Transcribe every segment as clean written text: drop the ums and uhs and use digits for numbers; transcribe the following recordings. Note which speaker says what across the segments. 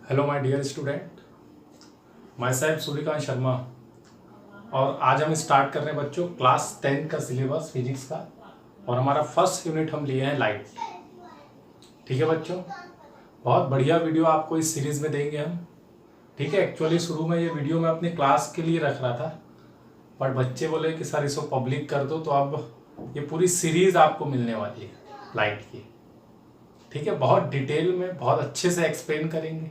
Speaker 1: Hello my dear student, myself Suryakant Sharma. और आज हम स्टार्ट कर रहे हैं बच्चों क्लास 10 का सिलेबस फिजिक्स का। और हमारा फर्स्ट यूनिट हम लिए हैं लाइट। ठीक है बच्चों, बहुत बढ़िया वीडियो आपको इस सीरीज़ में देंगे हम। ठीक है, एक्चुअली शुरू में ये वीडियो मैं अपनी क्लास के लिए रख रहा था, बट बच्चे बोले कि सर इसको पब्लिक कर दो, तो अब ये पूरी सीरीज़ आपको मिलने वाली है लाइट की। ठीक है, बहुत डिटेल में बहुत अच्छे से एक्सप्लेन करेंगे।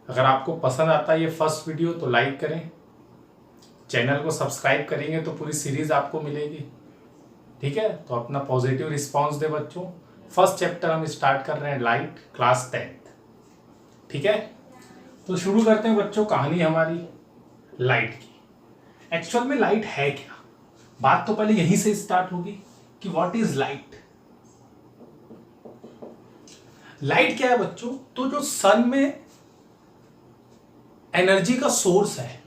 Speaker 1: अगर आपको पसंद आता है ये फर्स्ट वीडियो तो लाइक करें, चैनल को सब्सक्राइब करेंगे तो पूरी सीरीज आपको मिलेगी। ठीक है, तो अपना पॉजिटिव रिस्पांस दे बच्चों। फर्स्ट चैप्टर हम स्टार्ट कर रहे हैं लाइट, क्लास 10। ठीक है, तो शुरू करते हैं बच्चों कहानी हमारी लाइट की। एक्चुअल में लाइट है क्या, बात तो पहले यहीं से स्टार्ट होगी कि व्हाट इज लाइट। लाइट क्या है बच्चों? तो जो सन में एनर्जी का सोर्स है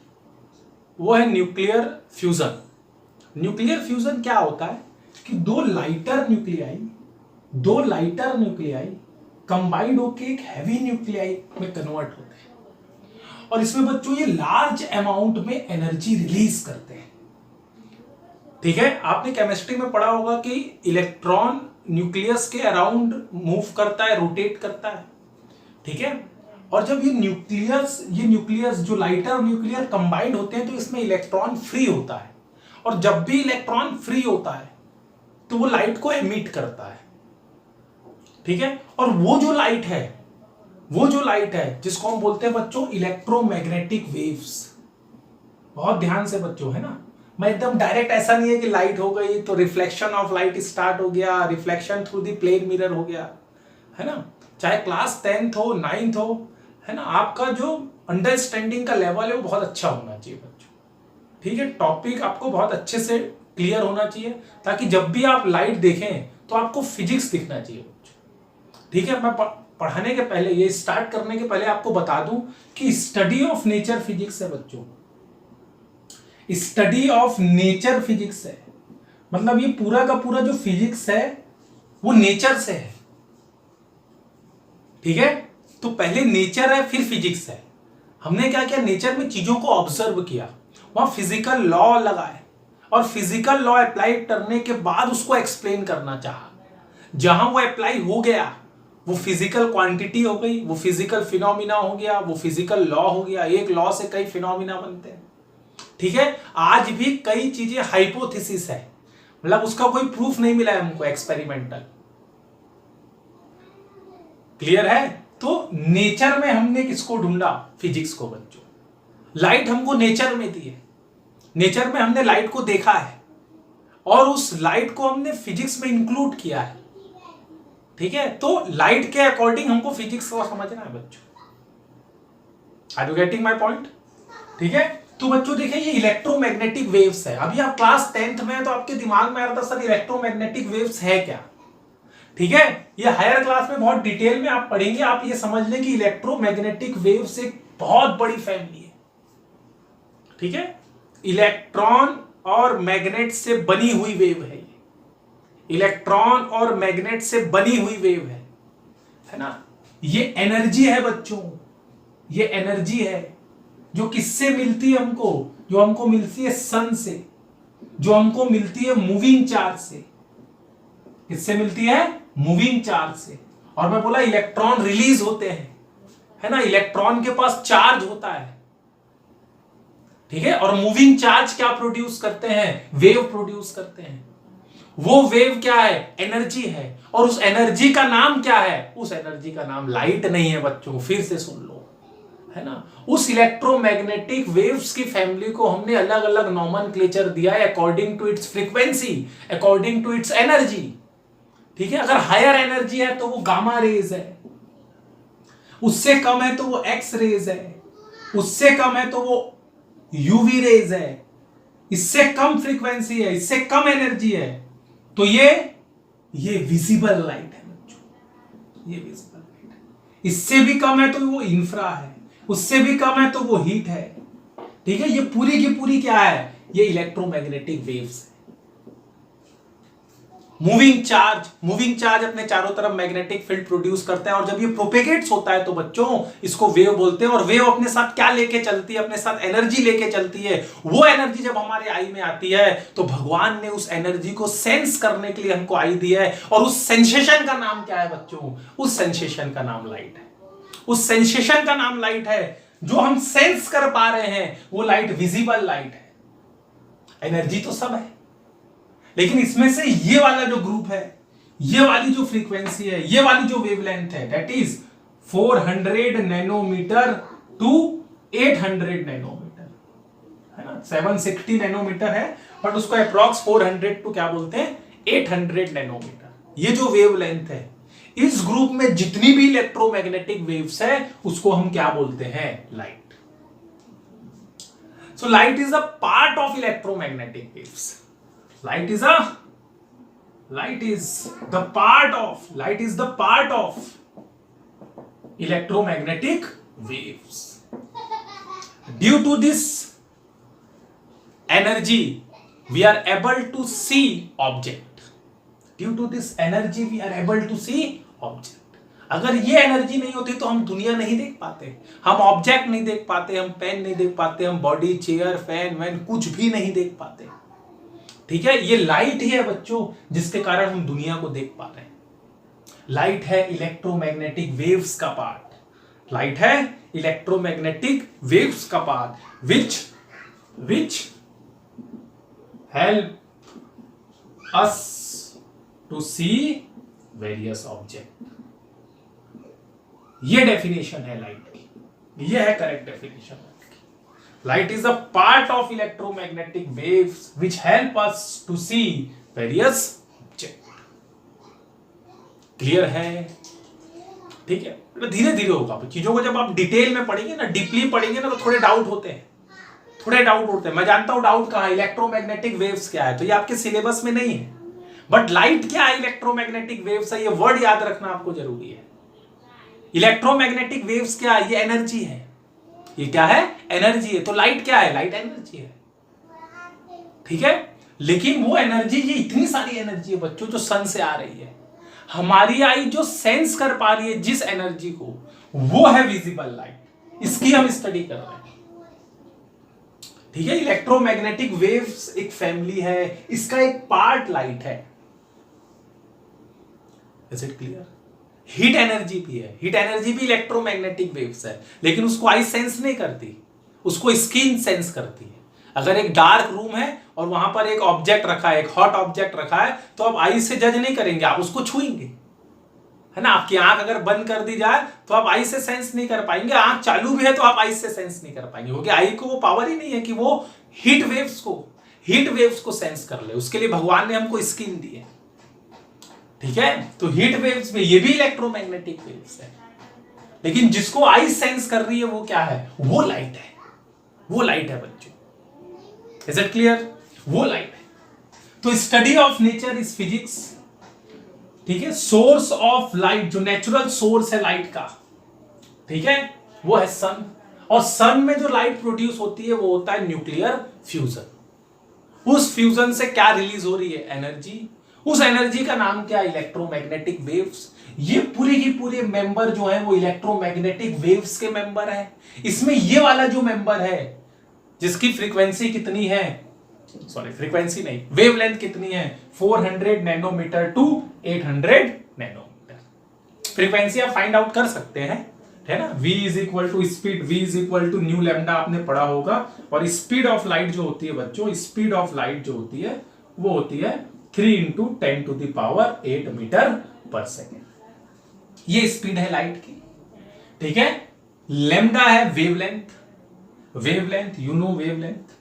Speaker 1: वो है न्यूक्लियर फ्यूजन। न्यूक्लियर फ्यूजन क्या होता है कि दो लाइटर न्यूक्लियाई कंबाइंड होकर एक हैवी न्यूक्लियाई में कन्वर्ट होते हैं, और इसमें बच्चों ये लार्ज अमाउंट में एनर्जी रिलीज करते हैं। ठीक है, आपने केमिस्ट्री में पढ़ा होगा कि इलेक्ट्रॉन न्यूक्लियस के अराउंड मूव करता है, रोटेट करता है। ठीक है, और जब ये न्यूक्लियस जो लाइटर और न्यूक्लियर कंबाइंड होते हैं तो इसमें इलेक्ट्रॉन फ्री होता है, और जब भी इलेक्ट्रॉन फ्री होता है तो वो लाइट को एमिट करता है। ठीक है, और वो जो लाइट है जिसको हम बोलते हैं बच्चों इलेक्ट्रोमैग्नेटिक वेव्स। बहुत ध्यान से बच्चों, है ना, मैं एकदम डायरेक्ट ऐसा नहीं है कि लाइट हो गई तो रिफ्लेक्शन ऑफ लाइट स्टार्ट हो गया, reflection through the plane mirror हो गया, है ना। चाहे क्लास 10th हो 9th हो, है ना, आपका जो अंडरस्टैंडिंग का लेवल है वो बहुत अच्छा होना चाहिए बच्चों। ठीक है, टॉपिक आपको बहुत अच्छे से क्लियर होना चाहिए ताकि जब भी आप लाइट देखें तो आपको फिजिक्स दिखना चाहिए बच्चों। ठीक है, मैं पढ़ाने के पहले, ये स्टार्ट करने के पहले आपको बता दूं कि स्टडी ऑफ नेचर फिजिक्स है बच्चों। स्टडी ऑफ नेचर फिजिक्स है, मतलब ये पूरा का पूरा जो फिजिक्स है वो नेचर से है। ठीक है, तो पहले नेचर है फिर फिजिक्स है। हमने क्या किया, नेचर में चीजों को ऑब्जर्व किया, वहां फिजिकल लॉ लगाए, और फिजिकल लॉ अप्लाई करने के बाद उसको एक्सप्लेन करना चाहा। जहां वो अप्लाई हो गया वो फिजिकल क्वांटिटी हो गई, वो फिजिकल फिनोमिना हो गया, वो फिजिकल लॉ हो गया। एक लॉ से कई फिनोमिना बनते हैं। ठीक है, आज भी कई चीजें हाइपोथेसिस है, मतलब उसका कोई प्रूफ नहीं मिला है हमको एक्सपेरिमेंटल। क्लियर है? तो नेचर में हमने किसको ढूंढा? फिजिक्स को बच्चों। लाइट हमको नेचर में दी है, नेचर में हमने लाइट को देखा है, और उस लाइट को हमने फिजिक्स में इंक्लूड किया है। ठीक है, तो लाइट के अकॉर्डिंग हमको फिजिक्स को समझना है बच्चों। Are you getting my point? ठीक है, तो बच्चों देखिए ये इलेक्ट्रोमैग्नेटिक वेव्स है। अभी आप क्लास 10th में है तो आपके दिमाग में आ रहा था सर इलेक्ट्रोमैग्नेटिक वेव्स है क्या। ठीक है, ये हायर क्लास में बहुत डिटेल में आप पढ़ेंगे, आप ये समझ लें कि इलेक्ट्रोमैग्नेटिक वेव्स एक बहुत बड़ी फैमिली है। ठीक है, इलेक्ट्रॉन और मैग्नेट से बनी हुई वेव है ये, इलेक्ट्रॉन और मैग्नेट से बनी हुई वेव है ना। ये एनर्जी है बच्चों, ये एनर्जी है जो किससे मिलती है हमको? जो हमको मिलती है सन से, जो हमको मिलती है मूविंग चार्ज से। किससे मिलती है? मूविंग चार्ज से। और मैं बोला इलेक्ट्रॉन रिलीज होते हैं, है ना, इलेक्ट्रॉन के पास चार्ज होता है। ठीक है, और मूविंग चार्ज क्या प्रोड्यूस करते हैं? वेव प्रोड्यूस करते हैं। वो वेव क्या है? एनर्जी है। और उस एनर्जी का नाम क्या है? उस एनर्जी का नाम लाइट नहीं है बच्चों, फिर से सुन लो, है ना। उस इलेक्ट्रोमैग्नेटिक वेव्स की फैमिली को हमने अलग अलग नॉमेनक्लेचर दिया है according to its frequency, according to its energy. ठीक है, अगर हायर एनर्जी है तो वो गामा रेज है, उससे कम है तो वो एक्स रेज है, उससे कम है तो वो यूवी रेज है, इससे कम फ्रीक्वेंसी है, इससे कम एनर्जी है तो ये विजिबल लाइट है बच्चों, ये विजिबल लाइट है। इससे भी कम है तो वो इंफ्रा है, उससे भी कम है तो वो हीट है। ठीक है, ये पूरी की पूरी क्या है? ये इलेक्ट्रोमैग्नेटिक वेव्स है। मूविंग चार्ज अपने चारों तरफ मैग्नेटिक फील्ड प्रोड्यूस करता है, और जब ये प्रोपेगेट्स होता है तो बच्चों इसको वेव बोलते हैं। और वेव अपने साथ क्या लेके चलती है? अपने साथ एनर्जी लेके चलती है। वो एनर्जी जब हमारे आई में आती है तो भगवान ने उस एनर्जी को सेंस करने के लिए हमको आई दी है, और उस सेंसेशन का नाम क्या है बच्चों? उस सेंसेशन का नाम लाइट है। उस सेंसेशन का नाम लाइट है। जो हम सेंस कर पा रहे हैं वो लाइट विजिबल लाइट है। एनर्जी तो सब है, लेकिन इसमें से ये वाला जो ग्रुप है, ये वाली जो फ्रीक्वेंसी है, ये वाली जो वेवलेंथ है, that is 400 nanometer to 800 nanometer, है ना। 760 नैनोमीटर है, बट उसको अप्रॉक्स 400 टू क्या बोलते हैं? 800 नैनोमीटर। ये जो वेवलेंथ है, इस ग्रुप में जितनी भी इलेक्ट्रोमैग्नेटिक वेव्स है उसको हम क्या बोलते हैं? Light. So light is a part of electromagnetic waves. Light is the part of electromagnetic waves. Due to this energy, we are able to see object. Due to this energy, we are able to see object. अगर ये energy नहीं होती तो हम दुनिया नहीं देख पाते, हम ऑब्जेक्ट नहीं देख पाते, हम पेन नहीं देख पाते, हम बॉडी, चेयर, फैन वैन कुछ भी नहीं देख पाते। ठीक है, ये लाइट ही है बच्चों जिसके कारण हम दुनिया को देख पा रहे हैं। लाइट है इलेक्ट्रोमैग्नेटिक वेव्स का पार्ट। लाइट है इलेक्ट्रोमैग्नेटिक वेव्स का part which help us to see various object. ये डेफिनेशन है लाइट की, ये है करेक्ट डेफिनेशन की। Light is a part of electromagnetic waves which help us to see various object. Clear है? ठीक है, धीरे धीरे होगा चीजों को। जब आप डिटेल में पढ़ेंगे ना, डीपली पढ़ेंगे ना, तो थोड़े डाउट होते हैं, मैं जानता हूं डाउट कहां है। इलेक्ट्रोमैग्नेटिक वेव्स क्या है, तो ये आपके सिलेबस में नहीं है, बट लाइट क्या है, इलेक्ट्रोमैग्नेटिक वेव्स है, ये वर्ड याद रखना आपको जरूरी है। इलेक्ट्रोमैग्नेटिक वेव्स क्या है? ये एनर्जी है। ये क्या है? एनर्जी है। तो लाइट क्या है? लाइट एनर्जी है। ठीक है, लेकिन वो एनर्जी, ये इतनी सारी एनर्जी है बच्चों जो सन से आ रही है, हमारी आई जो सेंस कर पा रही है जिस एनर्जी को, वो है विजिबल लाइट। इसकी हम स्टडी कर रहे हैं। ठीक है, इलेक्ट्रोमैग्नेटिक वेव्स एक फैमिली है, इसका एक पार्ट लाइट है। Is it clear? Heat energy भी है, हीट एनर्जी भी इलेक्ट्रोमैग्नेटिक वेव्स है, लेकिन उसको आई सेंस नहीं करती, उसको स्किन सेंस करती है। अगर एक डार्क रूम है और वहां पर एक ऑब्जेक्ट रखा है, एक हॉट ऑब्जेक्ट रखा है, तो आप आई से जज नहीं करेंगे, आप उसको छुएंगे, है ना। आपकी आंख अगर बंद कर दी जाए तो आप आई से सेंस नहीं कर पाएंगे, आंख चालू भी है तो आप आई से सेंस नहीं कर पाएंगे, क्योंकि आई को वो पावर ही नहीं है कि वो हीट वेव्स को सेंस कर ले। उसके लिए भगवान ने हमको स्किन दी है। ठीक है, तो हीट वेव्स में ये भी इलेक्ट्रोमैग्नेटिक वेव्स है, लेकिन जिसको आई सेंस कर रही है वो क्या है? वो लाइट है। वो लाइट है बच्चों। Is it clear? वो लाइट है। तो study of nature is physics. ठीक है, सोर्स ऑफ लाइट, जो नेचुरल सोर्स है लाइट का, ठीक है, वो है सन। और सन में जो लाइट प्रोड्यूस होती है वो होता है न्यूक्लियर फ्यूजन। उस फ्यूजन से क्या रिलीज हो रही है? एनर्जी। उस एनर्जी का नाम क्या है? Electromagnetic waves. ये पूरे की पूरे मेंबर जो है वो इलेक्ट्रोमैग्नेटिक वेव्स के मेंबर है। इसमें ये वाला जो मेंबर है जिसकी फ्रीक्वेंसी कितनी है, सॉरी फ्रीक्वेंसी नहीं, वेवलेंथ कितनी है? 400 नैनोमीटर टू 800 नैनोमीटर। फ्रीक्वेंसी आप फाइंड आउट कर सकते हैं, है ना। v is equal to speed, v is equal to nu lambda आपने पढ़ा होगा। और स्पीड ऑफ लाइट जो होती है बच्चों, स्पीड ऑफ लाइट जो होती है वो होती है 3 × 10⁸ मीटर पर सेकेंड। ये स्पीड है लाइट की। ठीक है, लैम्डा है वेवलेंथ, यू नो वेवलेंथ।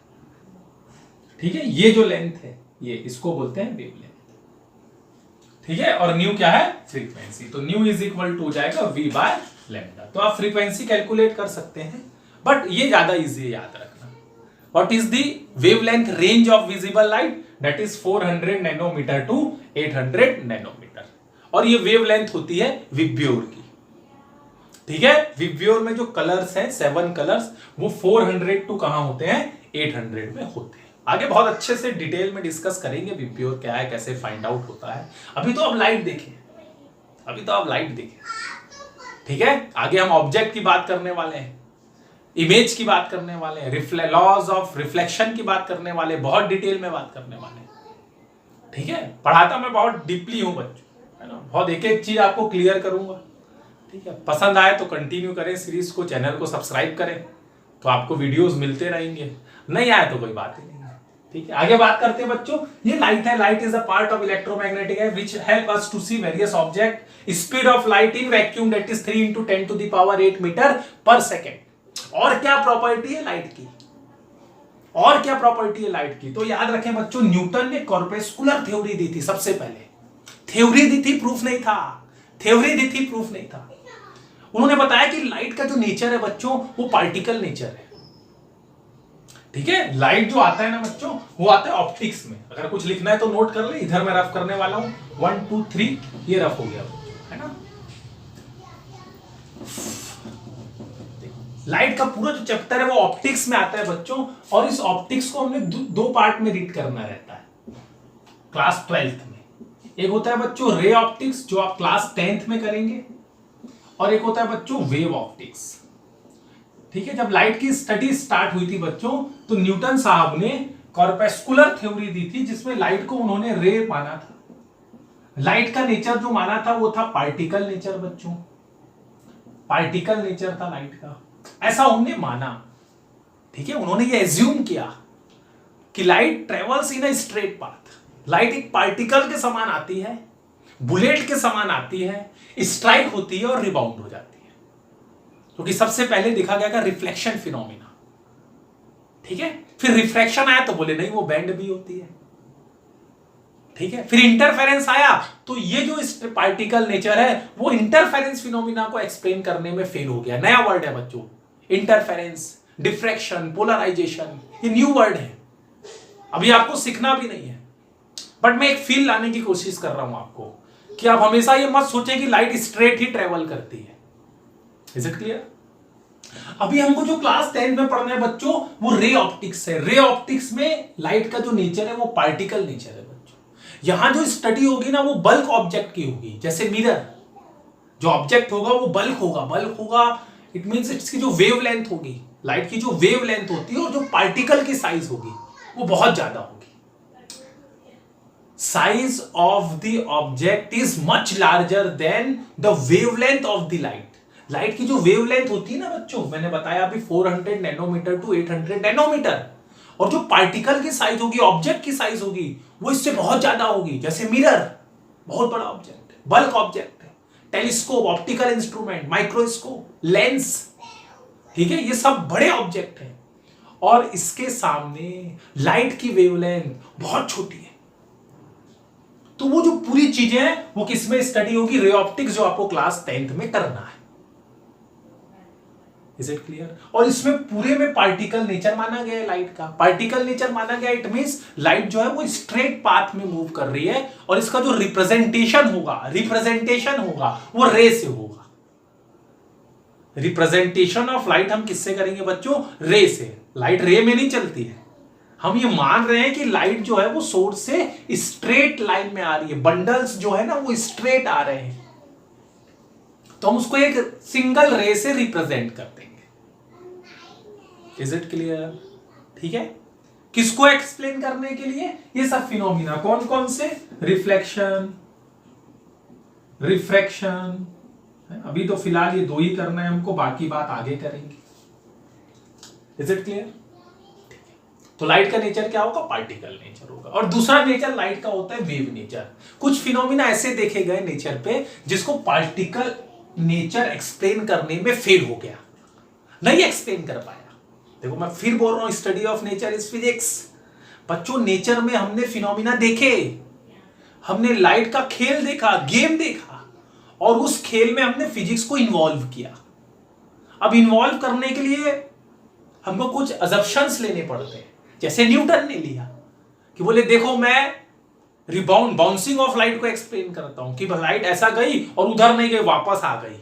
Speaker 1: ठीक है, ये जो लेंथ है ये इसको बोलते हैं वेवलेंथ। ठीक है, और न्यू क्या है? फ्रीक्वेंसी। तो न्यू इज इक्वल टू हो जाएगा v बाय लैम्डा। तो आप फ्रीक्वेंसी कैलकुलेट कर सकते हैं, बट ये ज्यादा इजी है याद रखना। What is the wavelength range of visible light? That is 400 nanometer to 800 nanometer. और ये वेवलेंथ होती है विब्योर की। ठीक है, विब्योर में जो कलर्स हैं 7 कलर्स, वो 400 टू कहां होते हैं? 800 में होते हैं। आगे बहुत अच्छे से डिटेल में डिस्कस करेंगे वीप्योर क्या है, कैसे फाइंड आउट होता है। अभी तो आप लाइट देखें, ठीक है। आगे हम ऑब्जेक्ट की बात करने वाले हैं, इमेज की बात करने वाले हैं, लॉज ऑफ रिफ्लेक्शन की बात करने वाले, बहुत डिटेल में बात करने वाले हैं, ठीक है। पढ़ाता मैं बहुत डीपली हूं बच्चों, है ना, बहुत एक एक चीज आपको क्लियर करूंगा, ठीक है। पसंद आए तो कंटिन्यू करें सीरीज को, चैनल को सब्सक्राइब करें तो आपको वीडियोस मिलते रहेंगे, नहीं आए तो कोई बात ही नहीं है, ठीक है। आगे बात करते हैं बच्चों, ये लाइट है, light is a part of electromagnetic है which help us to see various object. Speed of light in vacuum that is 3 × 10⁸ metre per second. और क्या प्रॉपर्टी है लाइट की, तो याद रखें बच्चों, न्यूटन ने कॉर्पेस्कुलर थ्योरी दी थी, सबसे पहले थ्योरी दी थी, प्रूफ नहीं था। उन्होंने बताया कि लाइट का जो नेचर है बच्चों, वो पार्टिकल नेचर है, ठीक है। लाइट जो आता है ना बच्चों, वो आता है ऑप्टिक्स में। अगर कुछ लिखना है तो नोट कर ले, इधर मैं रफ करने वाला हूं, 1 2 3 ये रफ हो गया, है ना। लाइट का पूरा जो चैप्टर है वो ऑप्टिक्स में आता है बच्चों, और इस ऑप्टिक्स को हमने दो पार्ट में रीड करना रहता है क्लास 12th में। एक होता है बच्चों रे ऑप्टिक्स, जो आप क्लास 10th में करेंगे, और एक होता है बच्चों वेव ऑप्टिक्स, ठीक है। जब लाइट की स्टडी स्टार्ट हुई थी बच्चों, तो न्यूटन साहब ने कॉर्पेस्कुलर थ्योरी दी थी, जिसमें लाइट को उन्होंने रे माना था। लाइट का नेचर जो माना था वो था पार्टिकल नेचर बच्चों, पार्टिकल नेचर था लाइट का, ऐसा उन्होंने माना, ठीक है। उन्होंने ये एज्यूम किया कि light travels in a straight path. Light एक पार्टिकल के समान आती है, बुलेट के समान आती है, स्ट्राइक होती है और रिबाउंड हो जाती है, क्योंकि सबसे पहले देखा गया रिफ्लेक्शन फिनोमिना, ठीक है। फिर रिफ्रैक्शन आया तो बोले नहीं वो बैंड भी होती है, ठीक है। फिर इंटरफेरेंस आया, तो ये जो पार्टिकल नेचर है वो इंटरफेरेंस फिनोमिना को एक्सप्लेन करने में फेल हो गया। नया वर्ड है बच्चों, इंटरफेरेंस, डिफ्रैक्शन, पोलराइजेशन, ये न्यू वर्ड है, अभी आपको सीखना भी नहीं है, बट मैं एक फील लाने की कोशिश कर रहा हूं आपको, कि आप हमेशा ये मत सोचें कि लाइट स्ट्रेट ही ट्रेवल करती है। Is it clear? अभी हमको जो क्लास 10 में पढ़ना है बच्चों, वो रे ऑप्टिक्स है। रे ऑप्टिक्स में लाइट का जो नेचर है वो पार्टिकल नेचर है बच्चों। यहां जो स्टडी होगी ना, वो बल्क ऑब्जेक्ट की होगी, जैसे मिरर, जो ऑब्जेक्ट होगा वो बल्क होगा, इट मींस इसकी जो वेवलेंथ होगी, लाइट की जो वेवलेंथ होती है, और जो पार्टिकल की साइज होगी वो बहुत ज्यादा होगी। Size of the object is much larger than the wavelength of the light. Light की जो वेवलेंथ होती है ना बच्चों, मैंने बताया अभी 400 नैनोमीटर टू 800 नैनोमीटर, और जो पार्टिकल की साइज होगी, ऑब्जेक्ट की साइज होगी, वो इससे बहुत ज्यादा होगी। जैसे मिरर बहुत बड़ा ऑब्जेक्ट है, बल्क ऑब्जेक्ट है, telescope, optical instrument, microscope, lens, ठीक है, ये सब बड़े ऑब्जेक्ट हैं, और इसके सामने लाइट की वेवलेंथ बहुत छोटी है। तो वो जो पूरी चीजें हैं वो किसमें स्टडी होगी? रे ऑप्टिक्स, जो आपको क्लास 10th में करना है। Is it clear? और इसमें पूरे में पार्टिकल नेचर माना गया है लाइट का। पार्टिकल नेचर माना गया, इट मींस लाइट जो है वो स्ट्रेट पाथ में मूव कर रही है, और इसका जो रिप्रेजेंटेशन होगा वो रे से होगा। रिप्रेजेंटेशन ऑफ लाइट हम किससे करेंगे बच्चों? रे से। लाइट रे में नहीं चलती है। हम ये मान रहे हैं कि लाइट जो है वो सोर्स से स्ट्रेट लाइन में आ रही है, बंडल्स जो है ना वो स्ट्रेट आ रहे हैं, तो हम उसको एक सिंगल रे से रिप्रेजेंट कर देंगे। Is it clear? ठीक है। किसको एक्सप्लेन करने के लिए? ये सब फिनोमिना। कौन कौन से? रिफ्लेक्शन, रिफ्रैक्शन, अभी तो फिलहाल ये दो ही करना है हमको, बाकी बात आगे करेंगे। Is it clear? तो लाइट का नेचर क्या होगा? पार्टिकल नेचर होगा। और दूसरा नेचर लाइट का होता है वेव नेचर। कुछ फिनोमिना ऐसे देखे गए नेचर पे जिसको पार्टिकल नेचर एक्सप्लेन करने में फेल हो गया, नहीं एक्सप्लेन कर पाया। देखो मैं फिर बोल रहा हूं, study of nature is physics. बच्चों नेचर में हमने फिनोमिना देखे, हमने लाइट का खेल देखा, गेम देखा, और उस खेल में हमने फिजिक्स को इन्वॉल्व किया। अब इन्वॉल्व करने के लिए हमको कुछ अजम्पशंस लेने पड़ते हैं, जैसे न्यूटन ने लिया कि बोले देखो मैं बाउंसिंग ऑफ लाइट को एक्सप्लेन करता हूं कि लाइट ऐसा गई और उधर नहीं गई, वापस आ गई।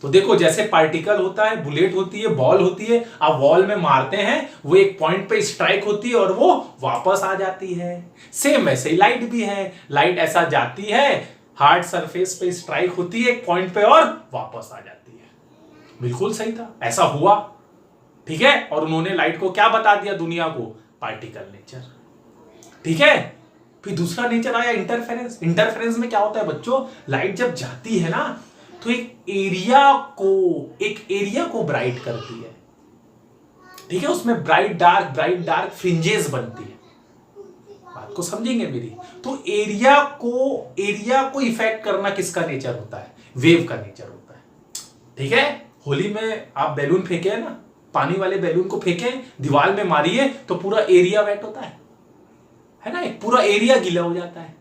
Speaker 1: तो देखो जैसे पार्टिकल होता है, बुलेट होती है, बॉल होती है, आप वॉल में मारते हैं, वो एक पॉइंट पे स्ट्राइक होती है और वो वापस आ जाती है। सेम वैसे ही लाइट भी है, लाइट ऐसा जाती है, हार्ड सरफेस पे स्ट्राइक होती है एक पॉइंट पे और वापस आ जाती है। बिल्कुल सही था, ऐसा हुआ। ठीक है, और उन्होंने लाइट को क्या बता दिया दुनिया को? Particle nature. ठीक है, फिर दूसरा नेचर आया इंटरफेरेंस। इंटरफेरेंस में क्या होता है बच्चों? लाइट जब जाती है ना तो एक एरिया को ब्राइट करती है। ठीक है, उसमें ब्राइट डार्क फ्रिंजेस बनती है। बात को समझेंगे मेरी? तो एरिया को इफेक्ट करना किसका नेचर होता है? वेव का नेचर होता है। ठीक है, होली में आप बैलून फेंके है ना, पानी वाले बैलून को फेंके, दीवार में मारिए तो पूरा एरिया वेट होता है ना, एक पूरा एरिया गीला हो जाता है।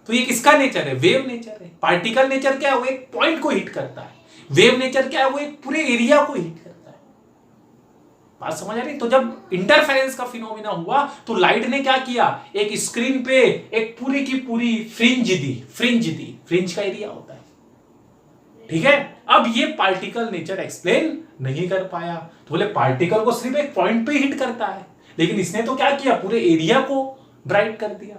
Speaker 1: तो ये किसका नेचर है? वेव नेचर है। पार्टिकल नेचर क्या है? वो एक पॉइंट को हिट करता है। वेव नेचर क्या है? वो एक पूरे एरिया को हिट करता है। बात समझ आ रही? तो जब इंटरफेरेंस का फिनोमिना हुआ तो लाइट ने क्या किया? एक स्क्रीन पे एक पूरी की पूरी फ्रिंज का एरिया होता है। ठीक है, अब ये पार्टिकल नेचर एक्सप्लेन नहीं कर पाया, तो बोले पार्टिकल को सिर्फ एक पॉइंट पे हिट करता है, लेकिन इसने तो क्या किया? पूरे एरिया को ब्राइट कर दिया।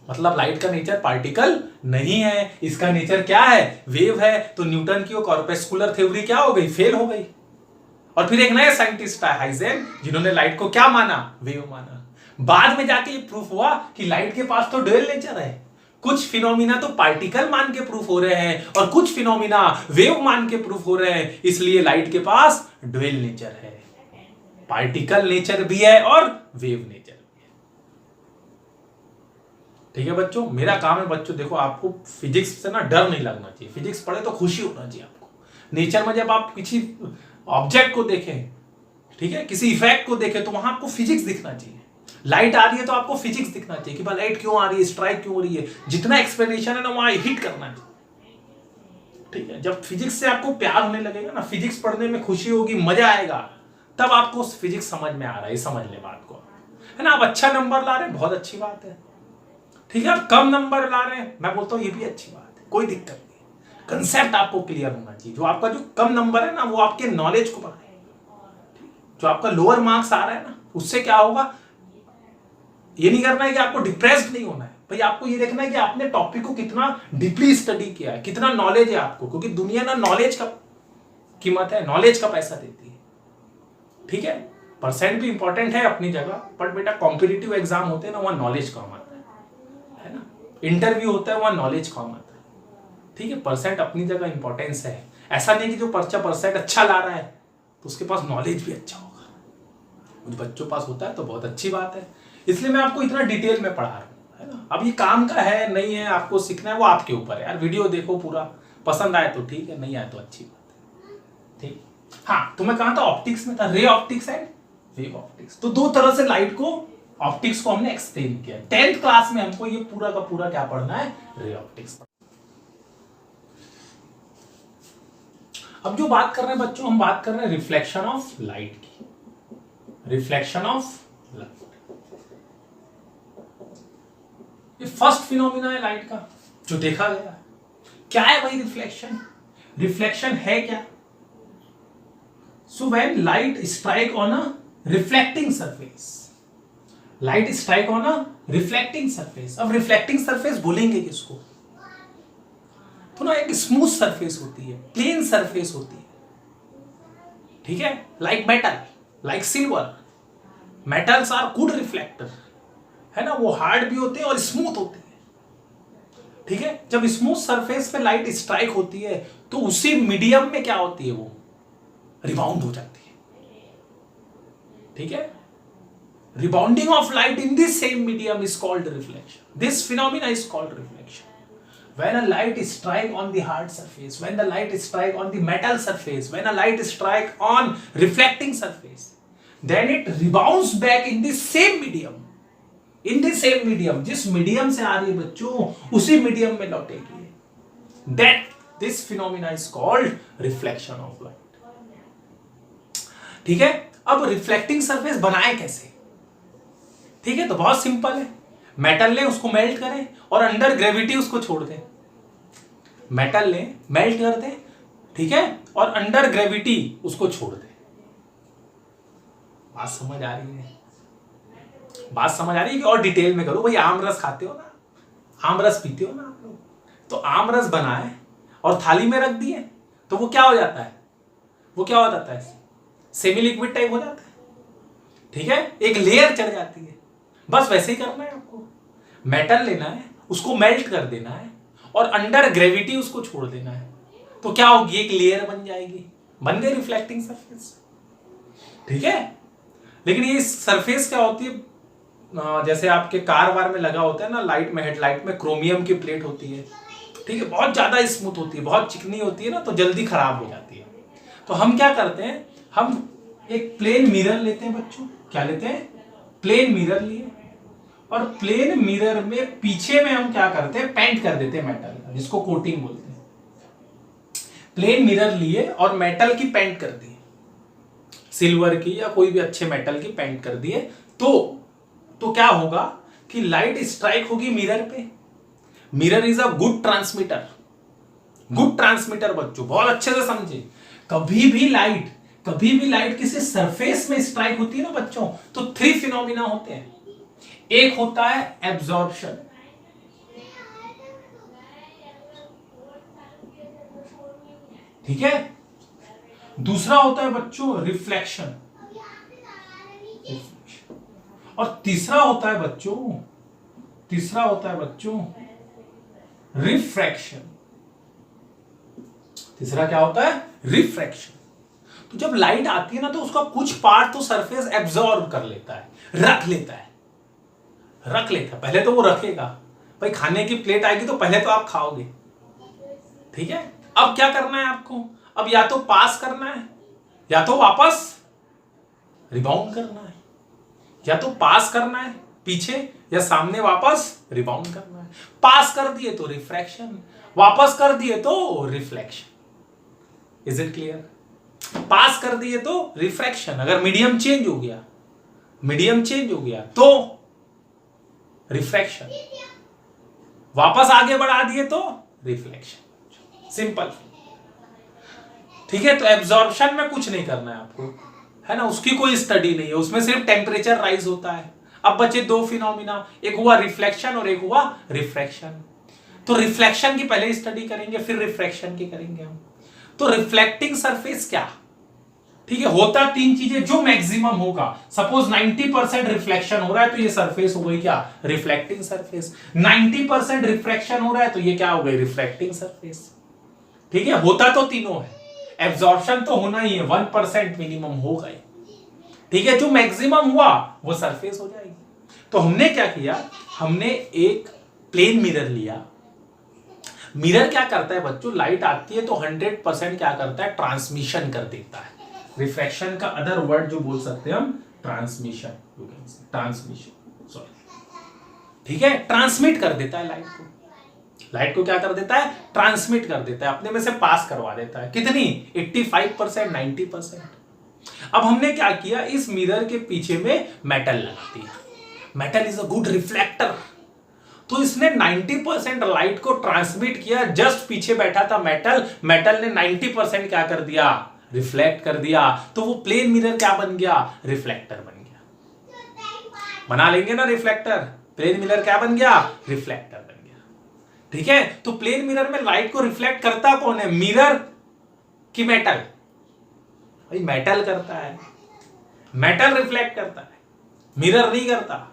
Speaker 1: मतलब लाइट का नेचर पार्टिकल नहीं है, इसका नेचर क्या है? वेव है। तो न्यूटन की वो कॉर्पेस्कुलर थ्योरी क्या हो गई? फेल हो गई। और फिर एक नया साइंटिस्ट आया हाइजेन, जिन्होंने लाइट को क्या माना? वेव माना। बाद में जाके ये प्रूफ हुआ कि लाइट के पास तो ड्यूअल नेचर है। कुछ फिनोमिना तो पार्टिकल मान के प्रूफ हो रहे हैं और कुछ फिनोमिना वेव मान के प्रूफ हो रहे हैं, इसलिए लाइट के पास ड्यूअल नेचर है। पार्टिकल नेचर भी है और वेव नेचर भी है। ठीक है बच्चों, मेरा काम है बच्चों, देखो आपको फिजिक्स से ना डर नहीं लगना चाहिए। फिजिक्स पढ़े तो खुशी होना चाहिए आपको। नेचर में जब आप किसी ऑब्जेक्ट को देखें, ठीक है, किसी इफेक्ट को देखें, तो वहां आपको फिजिक्स दिखना चाहिए। लाइट आ रही है तो आपको फिजिक्स दिखना चाहिए कि भाई लाइट क्यों आ रही है, स्ट्राइक क्यों हो रही है। जितना एक्सप्लेनेशन है ना वहां हिट करना है। ठीक है, जब फिजिक्स से आपको प्यार होने लगेगा ना, फिजिक्स पढ़ने में खुशी होगी, मजा आएगा, तब आपको फिजिक्स समझ में आ रहा है। समझ ले बात को, है ना। आप अच्छा नंबर ला रहे हैं, बहुत अच्छी बात है। ठीक है, आप कम नंबर ला रहे हैं, मैं बोलता हूं ये भी अच्छी बात है, कोई दिक्कत नहीं। कंसेप्ट आपको क्लियर होना चाहिए। जो आपका जो कम नंबर है ना, वो आपके नॉलेज को बढ़ाए। जो आपका लोअर मार्क्स आ रहा है ना, उससे क्या होगा? ये नहीं करना है कि आपको डिप्रेस्ड नहीं होना है भाई, आपको ये देखना है कि आपने टॉपिक को कितना डीपली स्टडी किया है, कितना नॉलेज है आपको। क्योंकि दुनिया ना नॉलेज का कीमत है, नॉलेज का पैसा देती है। ठीक है, परसेंट भी इंपॉर्टेंट है अपनी जगह, बट बेटा कॉम्पिटिटिव एग्जाम होते हैं ना, वहां नॉलेज काम आता है ना। इंटरव्यू होता है, वहां नॉलेज काम आता है। ठीक है, परसेंट अपनी जगह इंपॉर्टेंस है। ऐसा नहीं कि जो परसेंट अच्छा ला रहा है तो उसके पास नॉलेज भी अच्छा होगा। कुछ बच्चों पास होता है तो बहुत अच्छी बात है, इसलिए मैं आपको इतना डिटेल में पढ़ा रहा हूं, है ना। अब ये काम का है नहीं है, आपको सीखना है, वो आपके ऊपर है यार। वीडियो देखो पूरा, पसंद आए तो ठीक है, नहीं आए तो अच्छी बात है। ठीक, हाँ, तो मैं कहा था ऑप्टिक्स में था, ray optics and wave optics. तो दो तरह से लाइट को, ऑप्टिक्स को हमने एक्सप्लेन किया। 10th क्लास में हमको ये पूरा का पूरा क्या पढ़ना है? Ray optics. अब जो बात कर रहे हैं बच्चों, हम बात कर रहे हैं रिफ्लेक्शन ऑफ लाइट की। रिफ्लेक्शन ऑफ लाइट ये फर्स्ट फिनोमिना है लाइट का जो देखा गया। क्या है भाई रिफ्लेक्शन? रिफ्लेक्शन है क्या? So when light strike on a reflecting surface, light strike on a reflecting surface. अब रिफ्लेक्टिंग सरफेस बोलेंगे किसको? तो ना एक स्मूथ सरफेस होती है, प्लेन सरफेस होती है। ठीक है, like metal, like silver. Metals are good reflector, है ना, वो हार्ड भी होते हैं और स्मूथ होते हैं। ठीक है, जब स्मूथ सरफेस पे लाइट स्ट्राइक होती है तो उसी मीडियम में क्या होती है? वो रिबाउंड हो जाती है। ठीक है, rebounding of light in this same medium is called reflection. This phenomena is called reflection. When a light strike on the hard surface, when the light strike on the metal surface, when a light strike on reflecting surface, then it rebounds back in the same medium. In the same medium, जिस medium से आ रही है बच्चों, उसी medium में लौटेगी। That this phenomena is called reflection of light. ठीक है, अब रिफ्लेक्टिंग सरफेस बनाए कैसे? ठीक है, तो बहुत सिंपल है। मेटल ले, उसको मेल्ट करें और अंडर ग्रेविटी उसको छोड़ दें। मेटल ले, मेल्ट कर दें, ठीक है, और अंडर ग्रेविटी उसको छोड़ दे। बात समझ आ रही है? बात समझ आ रही है कि और डिटेल में करो? भाई आम रस खाते हो ना, आम रस पीते हो ना आप लोग, तो आम रस बनाए और थाली में रख दिए तो वो क्या हो जाता है, वो क्या हो जाता है, सेमी लिक्विड टाइप हो जाता है। ठीक है, एक लेयर चढ़ जाती है। बस वैसे ही करना है आपको। मेटल लेना है, उसको मेल्ट कर देना है और अंडर ग्रेविटी उसको छोड़ देना है, तो क्या होगी, एक लेयर बन जाएगी, बन गई रिफ्लेक्टिंग सरफेस। ठीक है, लेकिन ये सरफेस क्या होती है, जैसे आपके कार वार में लगा होता है ना, लाइट में, हेडलाइट में क्रोमियम की प्लेट होती है। ठीक है, बहुत ज्यादा स्मूथ होती है, बहुत चिकनी होती है ना, तो जल्दी खराब हो जाती है। तो हम क्या करते हैं, हम एक प्लेन मिरर लेते हैं बच्चों। क्या लेते हैं? प्लेन मिरर लिए, और प्लेन मिरर में पीछे में हम क्या करते हैं, पेंट कर देते हैं मेटल का, जिसको कोटिंग बोलते हैं। प्लेन मिरर लिए और मेटल की पेंट कर दी, सिल्वर की या कोई भी अच्छे मेटल की पेंट कर दिए, तो क्या होगा कि लाइट स्ट्राइक होगी मिरर पे। Mirror is a good transmitter, good transmitter बच्चों, बहुत अच्छे से समझे। कभी भी लाइट किसी सरफेस में स्ट्राइक होती है ना बच्चों, तो 3 फिनोमिना होते हैं। एक होता है एब्जॉर्प्शन, ठीक है, दूसरा होता है बच्चों रिफ्लेक्शन, और तीसरा होता है बच्चों रिफ्रैक्शन। तीसरा क्या होता है? रिफ्रैक्शन। तो जब लाइट आती है ना, तो उसका कुछ पार्ट तो सरफेस एब्जॉर्ब कर लेता है, रख लेता है। पहले तो वो रखेगा, भाई खाने की प्लेट आएगी तो पहले तो आप खाओगे। ठीक है, अब क्या करना है आपको, अब या तो पास करना है या तो वापस रिबाउंड करना है, या तो पास करना है पीछे या सामने वापस रिबाउंड करना है। पास कर दिए तो रिफ्रैक्शन, वापस कर दिए तो reflection. Is it clear? Pass कर दिए तो रिफ्रैक्शन, अगर मीडियम चेंज हो गया तो रिफ्रैक्शन, वापस आगे बढ़ा दिए तो रिफ्लेक्शन। सिंपल। ठीक है, तो एब्जॉर्प्शन में कुछ नहीं करना है आपको, है ना, उसकी कोई स्टडी नहीं है, उसमें सिर्फ टेम्परेचर राइज होता है। अब बचे 2 फिनोमिना, एक हुआ रिफ्लेक्शन और एक हुआ रिफ्रैक्शन। तो रिफ्लेक्शन की पहले स्टडी करेंगे, फिर रिफ्रैक्शन की करेंगे हम। तो रिफ्लेक्टिंग सरफेस क्या, ठीक है, होता 3 चीजें जो मैक्सिमम होगा। सपोज 90% रिफ्लेक्शन हो रहा है तो ये सरफेस हो गई क्या, रिफ्लेक्टिंग सरफेस। 90% रिफ्रैक्शन हो रहा है तो ये क्या हो गई, रिफ्रैक्टिंग सरफेस। ठीक है, होता तो तीनों है, एब्जॉर्प्शन तो होना ही है, 1% मिनिमम होगा। ठीक है, जो मैक्सिमम हुआ वो सरफेस हो जाएगी। तो हमने क्या किया, हमने एक प्लेन मिरर लिया। मिरर क्या करता है बच्चों, लाइट आती है तो 100% क्या करता है, ट्रांसमिशन कर देता है। रिफ्रैक्शन का अदर वर्ड जो बोल सकते हैं हम, ट्रांसमिशन, सॉरी। ठीक है, ट्रांसमिट कर देता है लाइट को क्या कर देता है, ट्रांसमिट कर देता है, अपने में से पास करवा देता है। कितनी, 85%, 90%। अब हमने क्या किया, इस मिरर के पीछे में मेटल लगा दिया। Metal is a good reflector, तो इसने 90% लाइट को ट्रांसमिट किया। जस्ट पीछे बैठा था मेटल ने 90% क्या कर दिया, रिफ्लेक्ट कर दिया। तो वो प्लेन मिरर क्या बन गया, रिफ्लेक्टर बन गया। बना लेंगे ना रिफ्लेक्टर, प्लेन मिरर क्या बन गया, रिफ्लेक्टर बन गया। ठीक है, तो प्लेन मिरर में लाइट को रिफ्लेक्ट करता कौन है, मिरर की मेटल? भाई मेटल करता है, मेटल रिफ्लेक्ट करता है, मिरर नहीं करता,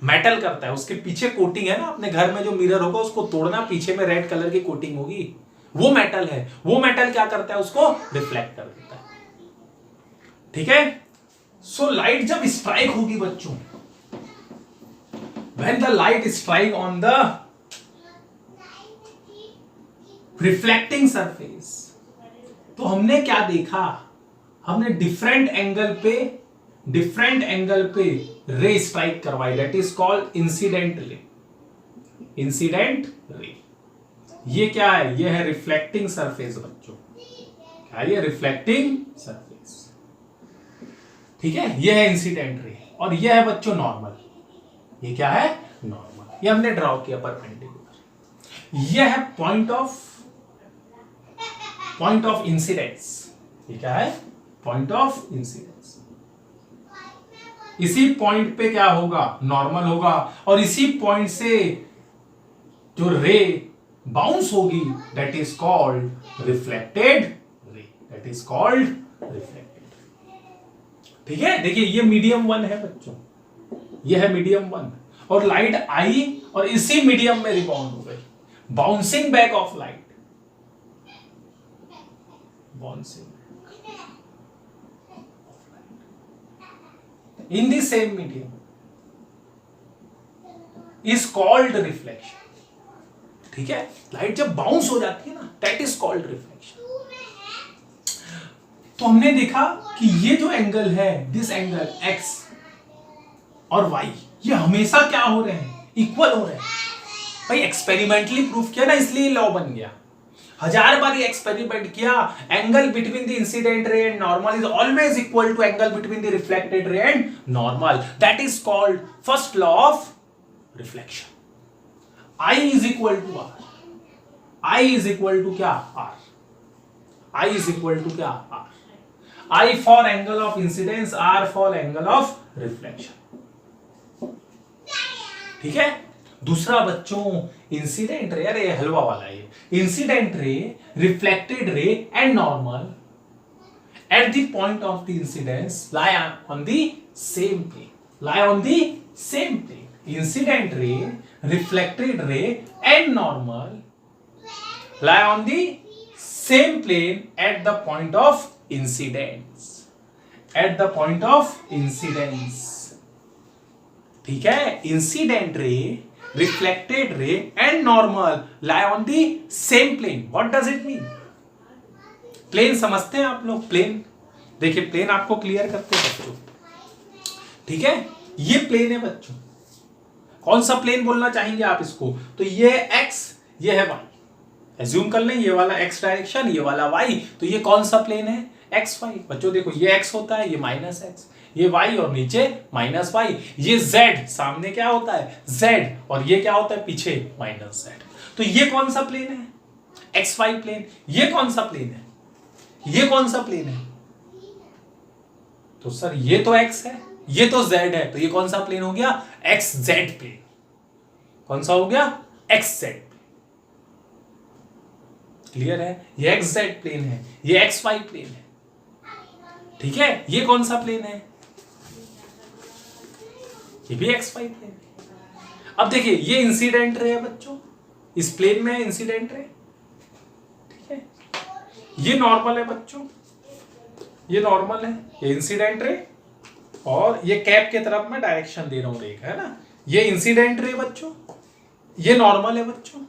Speaker 1: मेटल करता है। उसके पीछे कोटिंग है ना, अपने घर में जो मिरर होगा उसको तोड़ना, पीछे में रेड कलर की कोटिंग होगी, वो मेटल है। वो मेटल क्या करता है, उसको रिफ्लेक्ट कर देता है। ठीक है, सो लाइट जब स्ट्राइक होगी बच्चों, when the light strike on the reflecting surface, तो हमने क्या देखा, हमने डिफरेंट एंगल पे रे स्ट्राइक करवाई, that is called incident ray. ये क्या है, ये है रिफ्लेक्टिंग सरफेस बच्चों, क्या ये रिफ्लेक्टिंग सरफेस। ठीक है, ये है इंसिडेंट रे, और ये है बच्चों नॉर्मल। ये क्या है, नॉर्मल। ये हमने ड्रॉ किया परपेंडिकुलर। ये है point of point of incidence. ये क्या है? Point of incidence. इसी पॉइंट पे क्या होगा? नॉर्मल होगा, और इसी पॉइंट से जो रे बाउंस होगी that is called reflected ray, that is called reflected. ठीक है, देखिए ये मीडियम 1 है बच्चों, ये है मीडियम 1, और लाइट आई और इसी मीडियम में रिबाउंड हो गई, bouncing back of light, bouncing in the same medium is called reflection। ठीक है, लाइट जब बाउंस हो जाती है ना, that is called reflection। तो हमने देखा कि ये जो एंगल है, दिस एंगल x और y, ये हमेशा क्या हो रहे हैं? इक्वल हो रहे हैं। भाई एक्सपेरिमेंटली प्रूफ किया ना, इसलिए लॉ बन गया। 1000 बार ये एक्सपेरिमेंट किया, angle between the incident ray and normal is always equal to angle between the reflected ray and normal, that is called first law of reflection. I is equal to R, I is equal to क्या? R, I is equal to क्या? R, I for angle of incidence, R for angle of reflection. ठीक है, दूसरा बच्चों incident ray, अरे हलवा वाला है, incident ray, reflected ray and normal at the point of the incidence lie on the same plane, lie on the same plane। Incident ray, reflected ray and normal lie on the same plane at the point of incidence, at the point of incidence। ठीक है, incident ray, reflected ray and normal lie on the same plane। what does it mean? Plane समझते हैं आप लोग? Plane देखिए, plane आपको clear करते हैं बच्चों। ठीक है, ये प्लेन है बच्चों, कौन सा प्लेन बोलना चाहेंगे आप इसको? तो ये x, ये है y, एज्यूम कर लें ये वाला x डायरेक्शन, ये वाला y, तो ये कौन सा प्लेन है? x y। बच्चों देखो, ये x होता है, ये माइनस x, ये y और नीचे माइनस y, ये z, सामने क्या होता है? z, और ये क्या होता है? पीछे माइनस z। तो ये कौन सा प्लेन है? X Y plane. ये कौन सा प्लेन है? ये कौन सा प्लेन है? तो सर ये तो x है, ये तो z है, तो ये कौन सा प्लेन हो गया? X Z plane. कौन सा हो गया? X Z. क्लियर है? ये एक्स जेड प्लेन है, ये एक्स वाई प्लेन है। ठीक है, ये कौन सा प्लेन है? ये भी एक्स वाई प्लेन है। अब देखिए, ये इंसिडेंट रे है बच्चों, इस प्लेन में है इंसिडेंट रे। ठीक है, ये नॉर्मल है बच्चों, ये नॉर्मल है, ये इंसिडेंट रे, और ये कैप के तरफ मैं डायरेक्शन दे रहा हूं, देख है ना, ये इंसिडेंट रे बच्चों, ये नॉर्मल है बच्चों।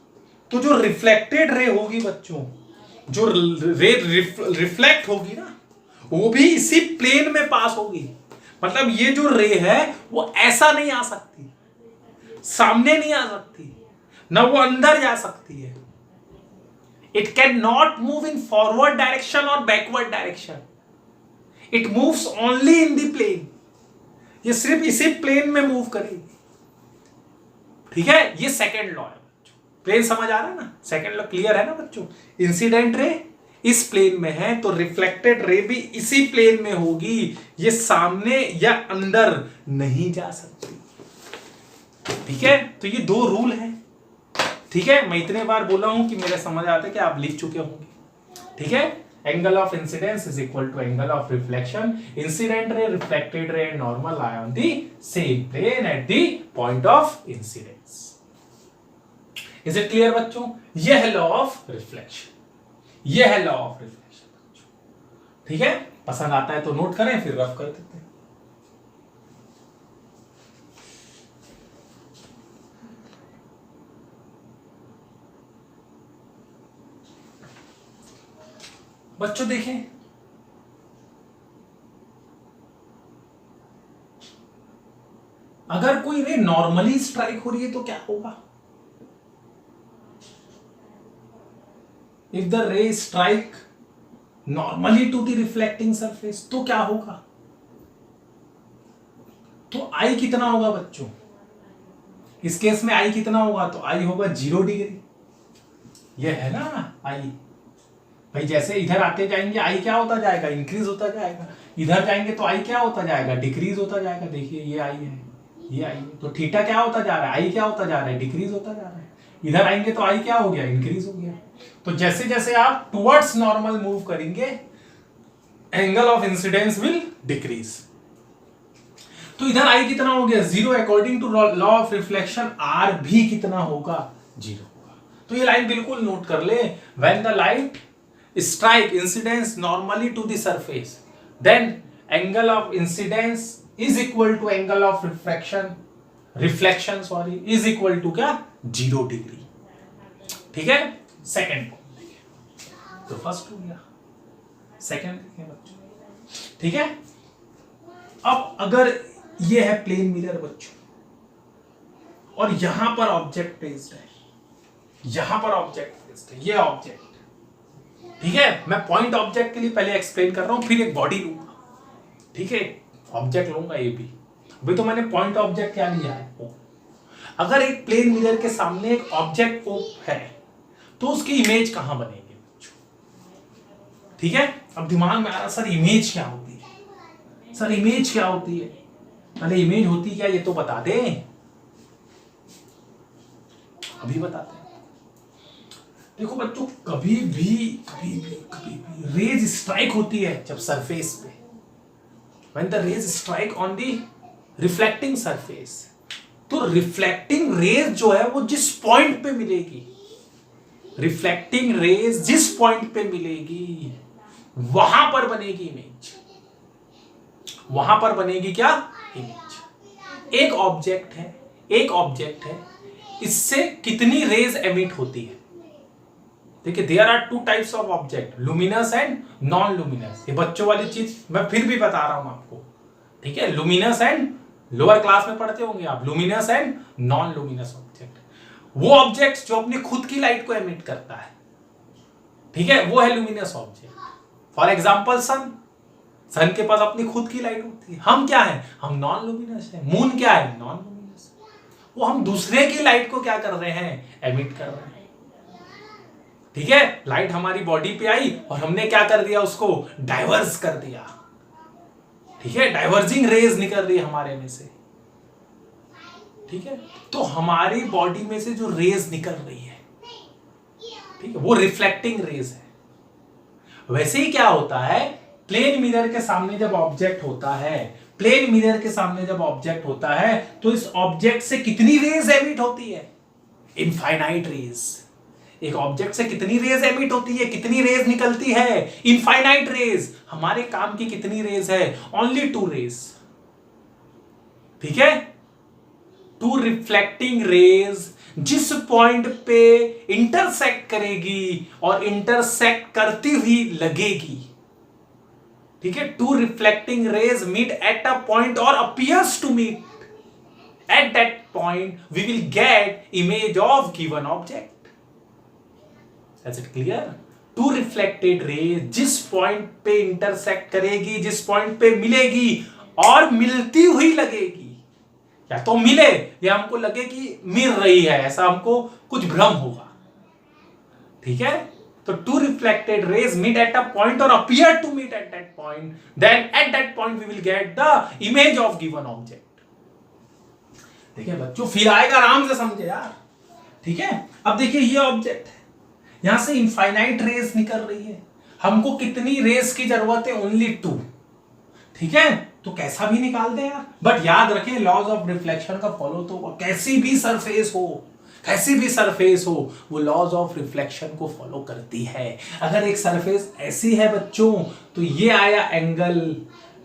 Speaker 1: तो जो रिफ्लेक्टेड रे होगी बच्चों, जो रे रिफ्लेक्ट होगी ना, वो भी इसी प्लेन में पास होगी। मतलब ये जो रे है वो ऐसा नहीं आ सकती, सामने नहीं आ सकती, ना वो अंदर जा सकती है। It can not move in forward direction और backward direction, it moves only in the plane. ये सिर्फ इसी प्लेन में मूव करेगी। ठीक है, ये सेकेंड लॉ है बच्चों। प्लेन समझ आ रहा है ना? सेकेंड लॉ क्लियर है ना बच्चों? इंसिडेंट रे इस प्लेन में है, तो रिफ्लेक्टेड रे भी इसी प्लेन में होगी, ये सामने या अंदर नहीं जा सकती। ठीक है, तो ये दो रूल है। ठीक है, मैं इतने बार बोला हूं कि मेरे समझ आता है कि आप लिख चुके होंगे। ठीक है, angle of incidence is equal to angle of reflection. Incident ray, reflected ray and normal lie on the same plane at the point of incidence। Is it clear बच्चों? ये है लॉ ऑफ रिफ्लेक्शन, ये है law of reflection बच्चों। ठीक है, पसंद आता है तो नोट करें, फिर रफ कर देते हैं। बच्चों देखें, अगर कोई रे नॉर्मली स्ट्राइक हो रही है तो क्या होगा? If the ray strike normally to the reflecting surface, तो क्या होगा? तो आई कितना होगा बच्चों? इस केस में आई कितना होगा? तो आई होगा 0 डिग्री। ये है ना आई, भाई जैसे इधर आते जाएंगे आई क्या होता जाएगा, इंक्रीज होता जाएगा, इधर जाएंगे तो आई क्या होता जाएगा, डिक्रीज होता जाएगा। देखिए ये आई है, ये आई है, तो थीटा क्या होता जा रहा है, आई क्या होता जा रहा है, डिक्रीज होता जा रहा है। इधर आएंगे तो आई क्या हो गया, इंक्रीज हो गया। तो जैसे जैसे आप टुवर्ड्स नॉर्मल मूव करेंगे angle of incidence will decrease. तो इधर आई कितना हो गया, 0। According to law of reflection R भी कितना होगा, 0 होगा। तो ये लाइन बिल्कुल नोट कर ले, when the light strike incidence normally to the surface then angle of incidence is equal to angle of reflection sorry is equal to क्या, 0 डिग्री। ठीक है, सेकेंड पॉइंट देखिए, तो फर्स्ट हो गया, सेकेंड देखिए बच्चों। ठीक है, अब अगर ये है प्लेन मिरर बच्चों और यहां पर ऑब्जेक्ट प्लेस्ड है, यहां पर ऑब्जेक्ट प्लेस्ड है, ये ऑब्जेक्ट। ठीक है, मैं पॉइंट ऑब्जेक्ट के लिए पहले एक्सप्लेन कर रहा हूं, फिर एक बॉडी लूंगा। ठीक है, ऑब्जेक्ट लूंगा ये भी। अभी तो मैंने पॉइंट ऑब्जेक्ट क्या लिया है, ओ। अगर एक प्लेन मिरर के सामने एक ऑब्जेक्ट ओ है तो उसकी इमेज कहां बनेगी बच्चों। ठीक है, अब दिमाग में आ रहा सर इमेज क्या होती है, सर इमेज क्या होती है, पहले इमेज होती क्या ये तो बता दे, अभी बताते हैं। देखो बच्चों, कभी भी रेज स्ट्राइक होती है जब सरफेस पे, when the rays strike on the reflecting surface, तो रिफ्लेक्टिंग रेज जो है वो जिस पॉइंट पे मिलेगी, रिफ्लेक्टिंग रेज जिस पॉइंट पे मिलेगी वहां पर बनेगी इमेज, वहां पर बनेगी क्या, इमेज। एक ऑब्जेक्ट है, इससे कितनी रेज एमिट होती है। देखिए, there are 2 types of object, luminous and non luminous. ये बच्चों वाली चीज मैं फिर भी बता रहा हूं आपको। ठीक है, लुमिनस एंड, लोअर क्लास में पढ़ते होंगे आप, luminous and non luminous object. वो ऑब्जेक्ट जो अपनी खुद की लाइट को एमिट करता है, ठीक है, वो है luminous object. For example sun के पास अपनी खुद की लाइट होती है। हम क्या है, हम नॉन लुमिनस है। मून क्या है, नॉन लुमिनस। वो हम दूसरे की लाइट को क्या कर रहे हैं, एमिट कर रहे हैं। ठीक है, लाइट हमारी बॉडी पे आई और हमने क्या कर दिया, उसको डाइवर्स कर दिया। ठीक है, डाइवर्जिंग रेज निकल रही है हमारे में से। ठीक है, तो हमारी बॉडी में से जो रेज निकल रही है, ठीक है, वो रिफ्लेक्टिंग रेज है। वैसे ही क्या होता है, प्लेन मिरर के सामने जब ऑब्जेक्ट होता है, प्लेन मिरर के सामने जब ऑब्जेक्ट होता है तो इस ऑब्जेक्ट से कितनी रेज एमिट होती है, इनफाइनाइट रेज। एक ऑब्जेक्ट से कितनी रेज एमिट होती है, कितनी रेज निकलती है, इनफाइनाइट रेज। हमारे काम की कितनी रेज है, ओनली 2 रेज। ठीक है, 2 रिफ्लेक्टिंग रेज जिस पॉइंट पे इंटरसेक्ट करेगी और इंटरसेक्ट करती हुई लगेगी। ठीक है, 2 reflecting rays meet at a point और appears to meet at that point, we will get image of given object. Is it clear? 2 reflected rays जिस पॉइंट पे इंटरसेक्ट करेगी, जिस पॉइंट पे मिलेगी और मिलती हुई लगेगी, या तो मिले या हमको लगे कि मिल रही है, ऐसा हमको कुछ भ्रम होगा। ठीक है, तो 2 reflected rays meet at a point और appear to meet at that point, then at that point we will get the image of given object. देखिए बच्चों, फिर आएगा, आराम से समझे यार। ठीक है, अब देखिए ये ऑब्जेक्ट है, यहां से इनफाइनाइट रेज निकल रही है, हमको कितनी रेज की जरूरत है, ओनली 2। ठीक है, तो कैसा भी निकाल दे यार, बट याद रखें लॉज ऑफ रिफ्लेक्शन का फॉलो तो कैसी भी सरफेस हो, वो लॉज ऑफ रिफ्लेक्शन को फॉलो करती है। अगर एक सरफेस ऐसी है बच्चों, तो ये आया एंगल,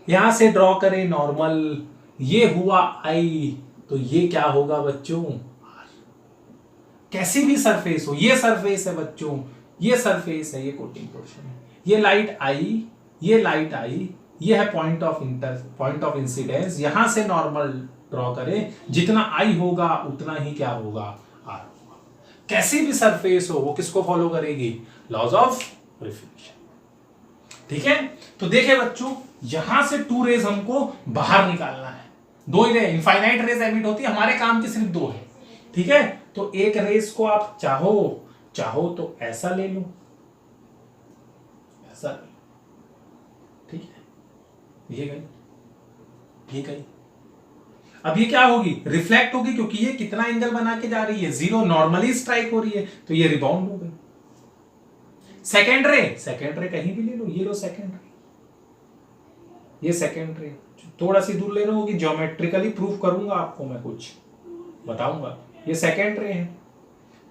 Speaker 1: यहां से ड्रॉ करें नॉर्मल, ये हुआ आई, तो ये क्या होगा बच्चों, कैसी भी सरफेस हो। ये सरफेस है बच्चों, ये सरफेस है, ये कोटिंग पोर्शन है, ये लाइट आई, ये लाइट आई, ये है पॉइंट ऑफ इंसिडेंस। यहां से नॉर्मल ड्रॉ करें, जितना आई होगा उतना ही क्या होगा, आर होगा। कैसी भी सरफेस हो वो किसको फॉलो करेगी, लॉज ऑफ रिफ्लेक्शन। ठीक है, तो देखे बच्चों, यहां से 2 रेज हमको बाहर निकालना है। 2 ही रेज, इनफाइनाइट रेज एमिट होती है, हमारे काम की सिर्फ 2 है। ठीक है, तो एक रेस को आप चाहो तो ऐसा ले लो, सर्कल, ठीक है, ये गई, ये गई। अब ये क्या होगी, रिफ्लेक्ट होगी, क्योंकि ये कितना एंगल बना के जा रही है, 0 नॉर्मली स्ट्राइक हो रही है, तो ये रिबाउंड हो गई। सेकेंड रे कहीं भी ले लो, ये लो सेकेंड रे, ये सेकेंड रे, थोड़ा सी दूर ले लो होगी, ज्योमेट्रिकली प्रूफ करूंगा आपको, मैं कुछ बताऊंगा। ये सेकेंड रे है,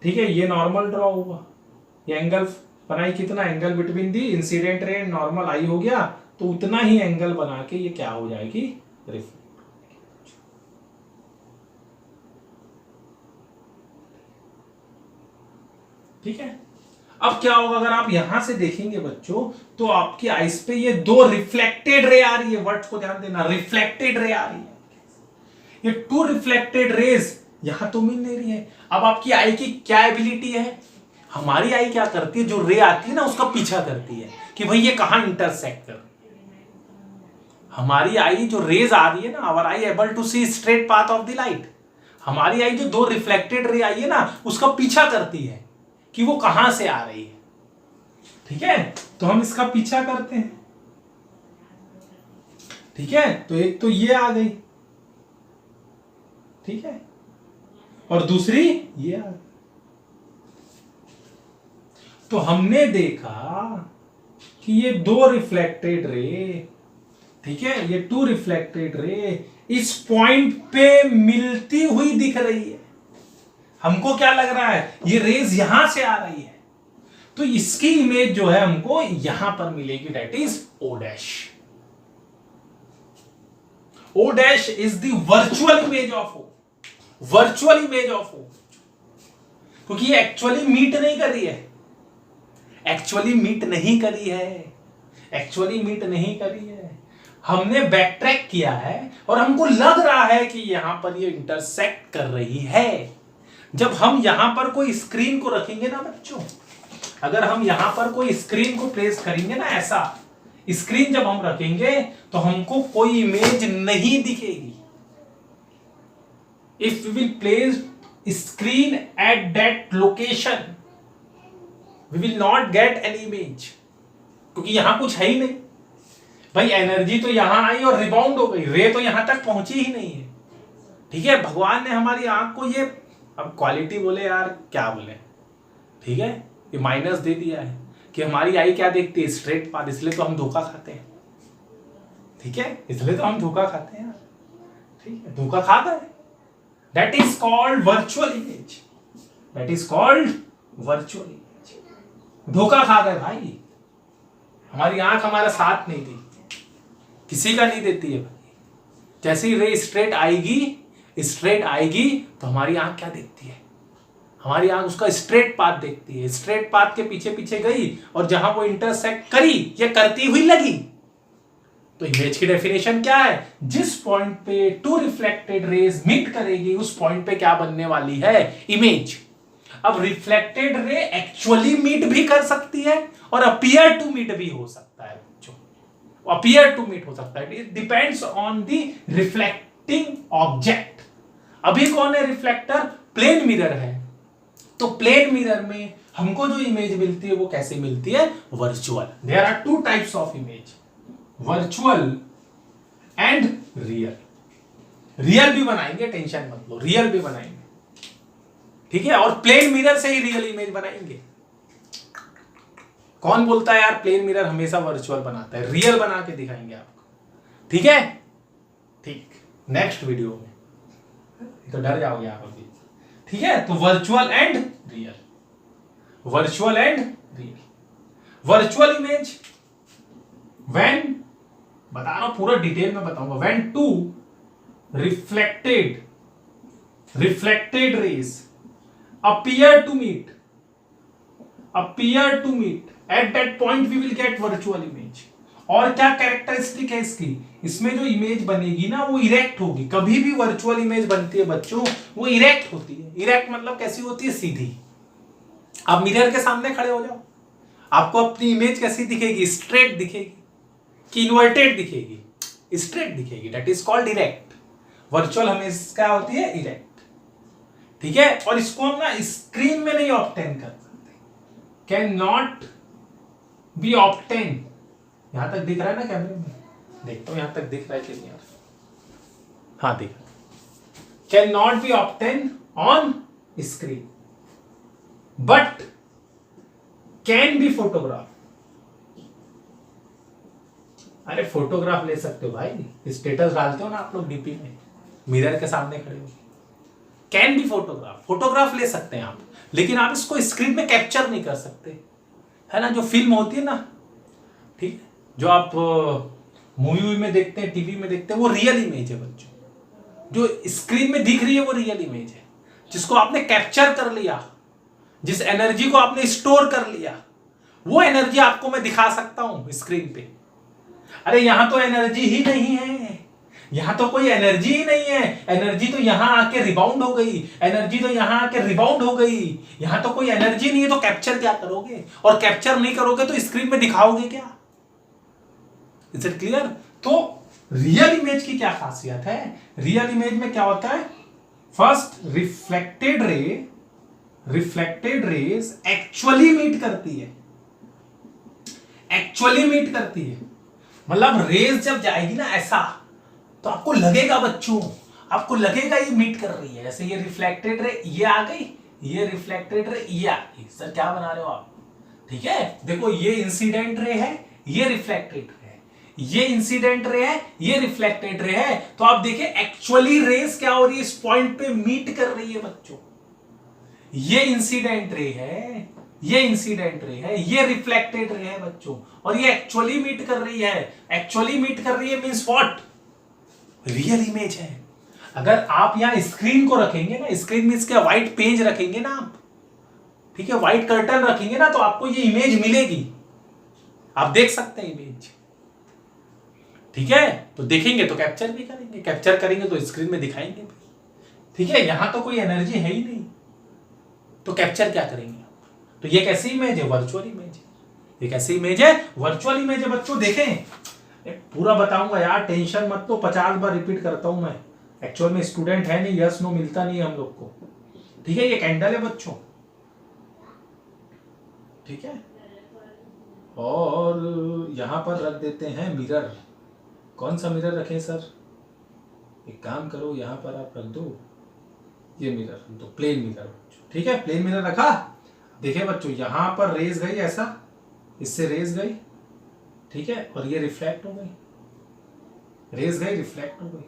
Speaker 1: ठीक है, ये नॉर्मल ड्रॉ हुआ, ये एंगल बनाई, कितना angle between the incident ray and normal आई हो गया, तो उतना ही एंगल बना के ये क्या हो जाएगी, रिफ्लेक्ट। ठीक है, अब क्या होगा, अगर आप यहां से देखेंगे बच्चों, तो आपकी आईज पे ये 2 रिफ्लेक्टेड रे आ रही है, वर्ड्स को ध्यान देना, रिफ्लेक्टेड रे आ रही है, ये 2 रिफ्लेक्टेड रेज यहां तो मिल नहीं रही है। अब आपकी आई की क्या एबिलिटी है, हमारी आई क्या करती है, जो रे आती है ना उसका पीछा करती है कि भाई ये कहां इंटरसेक्ट कर रही है। हमारी आई जो रेज आ रही है ना, our eye able to see straight path of the light, हमारी आई जो 2 रिफ्लेक्टेड रे आई है ना उसका पीछा करती है कि वो कहां से आ रही है, ठीक है, तो हम इसका पीछा करते हैं, ठीक है, तो एक तो ये आ गई, ठीक है, और दूसरी ये आ गई। तो हमने देखा कि ये 2 रिफ्लेक्टेड रे, ठीक है, ये 2 रिफ्लेक्टेड रे इस पॉइंट पे मिलती हुई दिख रही है। हमको क्या लग रहा है, ये रेज यहां से आ रही है, तो इसकी इमेज जो है हमको यहां पर मिलेगी, that is O dash. O dash is the virtual image of O, virtual image of O, क्योंकि ये एक्चुअली मीट नहीं कर रही है, एक्चुअली मीट नहीं करी है, एक्चुअली मीट नहीं करी है, हमने बैक ट्रैक किया है और हमको लग रहा है कि यहां पर ये इंटरसेक्ट कर रही है। जब हम यहां पर कोई स्क्रीन को रखेंगे ना बच्चों, अगर हम यहां पर कोई स्क्रीन को प्लेस करेंगे ना, ऐसा स्क्रीन जब हम रखेंगे तो हमको कोई इमेज नहीं दिखेगी। If we will place screen at that location, we will not get any image, क्योंकि यहां कुछ है ही नहीं भाई, एनर्जी तो यहां आई और रिबाउंड हो गई, रे तो यहां तक पहुंची ही नहीं है, ठीक है। भगवान ने हमारी आंख को ये, अब क्वालिटी बोले यार क्या बोले, ठीक है, ये माइनस दे दिया है कि हमारी आई क्या देखती है, स्ट्रेट पाथ, इसलिए तो हम धोखा खाते हैं, ठीक है, इसलिए तो हम धोखा खाते हैं, ठीक है, धोखा खा गए। That is called virtual image, that is called virtual image, धोखा खा गए भाई, हमारी आंख हमारा साथ नहीं दी, किसी का नहीं देती है भाई। जैसे ही रे स्ट्रेट आएगी तो हमारी आंख क्या देखती है, हमारी आंख उसका स्ट्रेट पाथ देखती है, स्ट्रेट पाथ के पीछे पीछे गई और जहां वो इंटरसेक्ट करी या करती हुई लगी, तो इमेज की डेफिनेशन क्या है, जिस पॉइंट पे 2 रिफ्लेक्टेड रेज मीट करेगी उस पॉइंट पे क्या बनने वाली है, इमेज। अब रिफ्लेक्टेड रे एक्चुअली मीट भी कर सकती है और अपीयर टू मीट भी हो सकता है, अपीयर टू मीट हो सकता है, it depends on the reflecting object. अभी कौन है रिफ्लेक्टर, प्लेन मिरर है, तो प्लेन मिरर में हमको जो इमेज मिलती है वो कैसे मिलती है, virtual. There are 2 types of image, virtual and real. Real भी बनाएंगे, टेंशन मत लो, रियल भी बनाएंगे, ठीक है, और प्लेन मिरर से ही रियल इमेज बनाएंगे। कौन बोलता है यार प्लेन मिरर हमेशा वर्चुअल बनाता है, रियल बना के दिखाएंगे आपको, ठीक है, ठीक, नेक्स्ट वीडियो में, तो डर जाओगे आप अभी, ठीक है। तो virtual and real, virtual and real. Virtual image when, बता रहा हूं पूरा डिटेल में बताऊंगा, when 2 reflected raise appear to meet at that point we will get virtual image। और क्या कैरेक्टरिस्टिक है इसकी, इसमें जो इमेज बनेगी ना वो इरेक्ट होगी। कभी भी वर्चुअल इमेज बनती है बच्चों वो इरेक्ट होती है। इरेक्ट मतलब कैसी होती है, सीधी। आप मिरर के सामने खड़े हो जाओ, आपको अपनी इमेज कैसी दिखेगी, स्ट्रेट दिखेगी कि इन्वर्टेड दिखेगी, स्ट्रेट दिखेगी, that is called erect. Virtual हमेशा क्या होती है, इरेक्ट, ठीक है। और इसको हम ना स्क्रीन में नहीं ऑब्टेन कर सकते, कैन नॉट बी ऑब्टेन, यहां तक दिख रहा है ना कैमरे में, देखता हूं यहां तक दिख रहा है कि नहीं यार, हाँ दिख रहा है। Can not be obtain on screen but can be photograph. अरे फोटोग्राफ ले सकते हो भाई, स्टेटस डालते हो ना आप लोग डीपी में, मिरर के सामने खड़े हो, कैन बी फोटोग्राफ, फोटोग्राफ ले सकते हैं आप, लेकिन आप इसको स्क्रीन में कैप्चर नहीं कर सकते, है ना। जो फिल्म होती है ना, ठीक है, जो आप मूवी में देखते हैं, टीवी में देखते हैं, वो रियल इमेज है बच्चों। जो स्क्रीन में दिख रही है वो रियल इमेज है, जिसको आपने कैप्चर कर लिया, जिस एनर्जी को आपने स्टोर कर लिया, वो एनर्जी आपको मैं दिखा सकता हूं स्क्रीन पे। अरे यहां तो एनर्जी ही नहीं है, यहां तो कोई एनर्जी ही नहीं है, एनर्जी तो यहां आके रिबाउंड हो गई, एनर्जी तो यहां आके रिबाउंड हो गई, यहां तो कोई एनर्जी नहीं है, तो कैप्चर क्या करोगे, और कैप्चर नहीं करोगे तो स्क्रीन में दिखाओगे क्या। Is it clear. तो रियल इमेज की क्या खासियत है, रियल इमेज में क्या होता है, first reflected rays actually meet करती है, एक्चुअली मीट करती है, मतलब रेज जब जाएगी ना ऐसा, तो आपको लगेगा बच्चों, आपको लगेगा ये मीट कर रही है, ऐसे ये रिफ्लेक्टेड रे ये आ गई, ये रिफ्लेक्टेड रे ये आ गई। सर क्या बना रहे हो आप, ठीक है, देखो ये इंसिडेंट रे है, ये रिफ्लेक्टेड रे है, ये इंसिडेंट रे है, ये रिफ्लेक्टेड रे है, तो आप देखिए एक्चुअली रेज क्या हो रही है, इस पॉइंट पे मीट कर रही है बच्चों। ये इंसिडेंट रे है, ये इंसिडेंट रे है, ये रिफ्लेक्टेड रे है बच्चों, और ये एक्चुअली मीट कर रही है। एक्चुअली मीट कर रही है मींस व्हाट, रियल इमेज है। अगर आप यहां स्क्रीन को रखेंगे ना, स्क्रीन मींस क्या, व्हाइट पेज रखेंगे ना आप, ठीक है, व्हाइट कर्टन रखेंगे ना, तो आपको ये इमेज मिलेगी, आप देख सकते हैं इमेज, ठीक है। तो देखेंगे तो कैप्चर भी करेंगे, कैप्चर करेंगे तो स्क्रीन में दिखाएंगे भी, ठीक है। यहां तो कोई एनर्जी है ही नहीं, तो कैप्चर क्या करेंगे आप। तो ये कैसी इमेज है, वर्चुअल इमेज है, ये कैसी इमेज है, वर्चुअल इमेज है बच्चों। देखें पूरा बताऊंगा यार, टेंशन मत लो, 50 बार रिपीट करता हूं मैं, एक्चुअल में स्टूडेंट है नहीं, यस नो मिलता नहीं है हम लोग को, ठीक है। ये कैंडल है बच्चों, ठीक है, और यहां पर रख देते हैं मिरर। कौन सा मिरर रखें सर, एक काम करो, यहां पर आप रख दो ये मिरर, तो प्लेन मिरर, ठीक है, प्लेन मिरर रखा। देखिए बच्चों यहां पर रेज गई ऐसा, इससे रेज गई, ठीक है, और ये रिफ्लेक्ट हो गई, रेज गई रिफ्लेक्ट हो गई,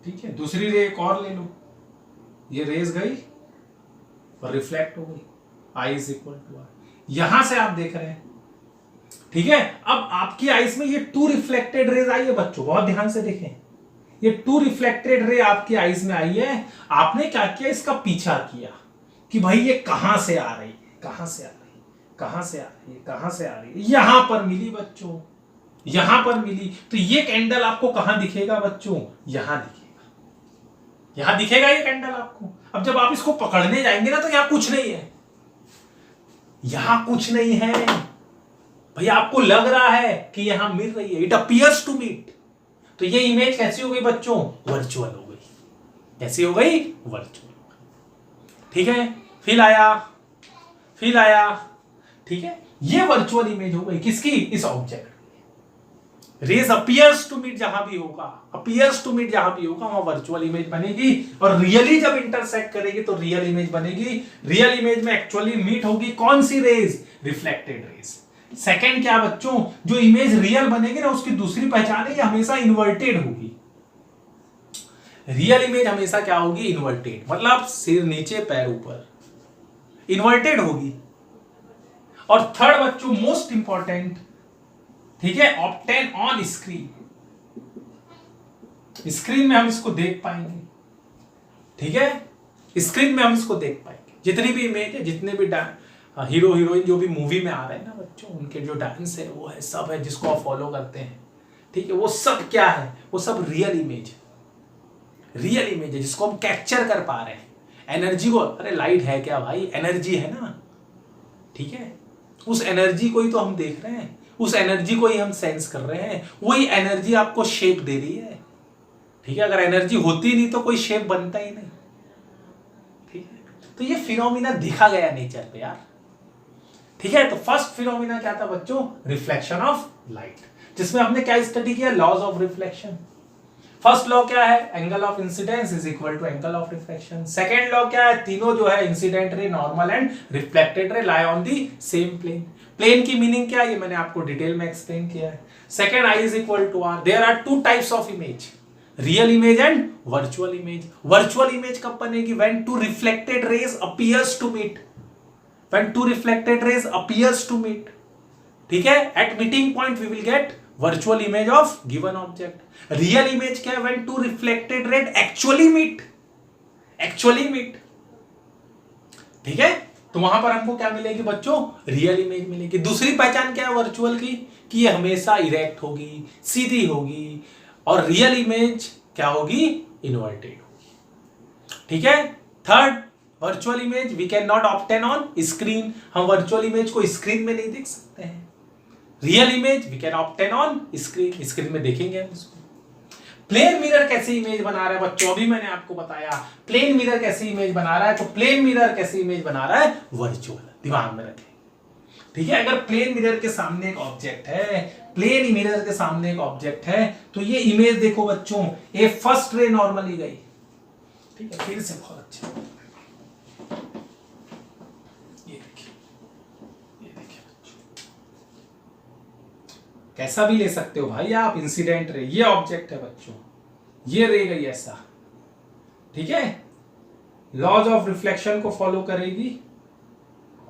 Speaker 1: ठीक है। दूसरी रे एक और ले लो, ये रेज गई और रिफ्लेक्ट हो गई, आई इज इक्वल टू आर, यहां से आप देख रहे हैं, ठीक है। अब आपकी आईज में ये 2 रिफ्लेक्टेड रेज आई है बच्चों, बहुत ध्यान से देखें, ये 2 रिफ्लेक्टेड रे आपकी आईज में आई है। आपने क्या किया, इसका पीछा किया कि भाई ये कहां से आ रही है, कहां से आ रही है, कहां से आ रही है, कहां से आ रही है, यहां पर मिली बच्चों, यहां पर मिली। तो ये कैंडल आपको कहां दिखेगा बच्चों, यहां दिखेगा, यहां दिखेगा ये कैंडल आपको। अब जब आप इसको पकड़ने जाएंगे ना, तो यहां कुछ नहीं है, यहां कुछ नहीं है भैया, आपको लग रहा है कि यहां मिल रही है, इट अपीयर्स टू मीट। तो ये इमेज कैसी हो गई बच्चों, वर्चुअल हो गई, कैसी हो गई, वर्चुअल, ठीक है। फील आया, ठीक है, ये वर्चुअल इमेज हो गई किसकी, इस object. Rays appears to meet जहां भी होगा, अपीयर्स टू मीट जहां भी होगा वहां वर्चुअल इमेज बनेगी, और रियली जब इंटरसेक्ट करेगी तो रियल इमेज बनेगी। रियल इमेज में एक्चुअली मीट होगी कौन सी रेज, रिफ्लेक्टेड रेज। सेकंड क्या बच्चों, जो इमेज रियल बनेगी ना, उसकी दूसरी पहचान है, ये हमेशा इन्वर्टेड होगी। रियल इमेज हमेशा क्या होगी, इन्वर्टेड, मतलब सिर नीचे पैर ऊपर, इन्वर्टेड होगी। और थर्ड बच्चों मोस्ट इंपॉर्टेंट, ठीक है, ऑब्टेन ऑन स्क्रीन, स्क्रीन में हम इसको देख पाएंगे, ठीक है, स्क्रीन में हम इसको देख पाएंगे। जितनी भी इमेज है, जितने भी हीरो हीरोइन जो भी मूवी में आ रहे हैं ना बच्चों, उनके जो डांस है वो है, सब है, जिसको आप फॉलो करते हैं, ठीक है, वो सब क्या है, वो सब रियल इमेज है, रियल इमेज है, जिसको हम कैप्चर कर पा रहे हैं एनर्जी को। अरे लाइट है क्या भाई, एनर्जी है ना, ठीक है, उस एनर्जी को ही तो हम देख रहे हैं, उस एनर्जी को ही हम सेंस कर रहे हैं, वही एनर्जी आपको शेप दे रही है, ठीक है। अगर एनर्जी होती नहीं तो कोई शेप बनता ही नहीं, ठीक है। तो ये फिनोमिना दिखा गया नेचर पे यार, ठीक है, तो फर्स्ट फिनोमिना क्या था बच्चों? रिफ्लेक्शन ऑफ लाइट, जिसमें हमने क्या स्टडी किया? Laws of reflection. First law क्या है? Angle of incidence is equal to angle of reflection. Second law क्या है? तीनों जो है incident ray, normal and reflected ray lie on the same plane. Plane की मीनिंग क्या है ये मैंने आपको डिटेल में एक्सप्लेन किया है। Second, i is equal to r. There are two types of image, real image and virtual image. Virtual image कब बनेगी? When two reflected rays appears to meet, when two reflected rays appears to meet, ठीक है, at meeting point we will get virtual image of given object. Real image क्या है? When two reflected ray actually meet, ठीक है, तो वहां पर हमको क्या मिलेगी बच्चों? रियल इमेज मिलेगी। दूसरी पहचान क्या है वर्चुअल की? कि ये हमेशा इरेक्ट होगी, सीधी होगी, और रियल इमेज क्या होगी? इन्वर्टेड होगी, ठीक है। Third, virtual image we can not obtain on screen. हम वर्चुअल इमेज को स्क्रीन में नहीं देख सकते हैं। Real image we can obtain on screen, screen में देखेंगे हम इसको। प्लेन मिरर कैसी इमेज बना रहा है बच्चों? अभी मैंने आपको बताया प्लेन मिरर कैसी इमेज बना रहा है। तो प्लेन मिरर कैसी इमेज बना रहा है? वर्चुअल, दिमाग में रखें, ठीक है। अगर प्लेन मिरर के सामने एक ऑब्जेक्ट है, प्लेन मिरर के सामने एक ऑब्जेक्ट है, तो ये इमेज देखो बच्चों, ये फर्स्ट रे नॉर्मली गई, ठीक है, फिर से बहुत अच्छा, कैसा भी ले सकते हो भाई आप, इंसिडेंट रे, ये ऑब्जेक्ट है बच्चों, ये रे गई ऐसा, ठीक है, लॉज ऑफ रिफ्लेक्शन को फॉलो करेगी,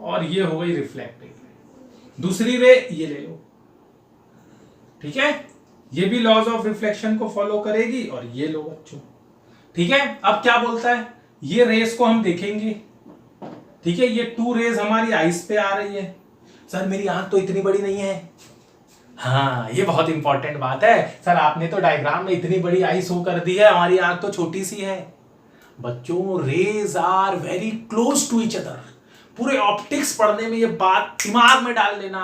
Speaker 1: और ये हो गई रिफ्लेक्टेड रे। दूसरी रे ये ले लो, ठीक है, ये भी लॉज ऑफ रिफ्लेक्शन को फॉलो करेगी, और ये लो बच्चों, ठीक है। अब क्या बोलता है? ये रेस को हम देखेंगे, ठीक है, ये टू रेज हमारी आइस पे आ रही है। सर मेरी आंख तो इतनी बड़ी नहीं है। हाँ, ये बहुत इंपॉर्टेंट बात है। सर आपने तो डायग्राम में इतनी बड़ी आई शो कर दी है, हमारी आंख तो छोटी सी है। बच्चों, rays are very close to each other. पूरे ऑप्टिक्स पढ़ने में ये बात दिमाग में डाल लेना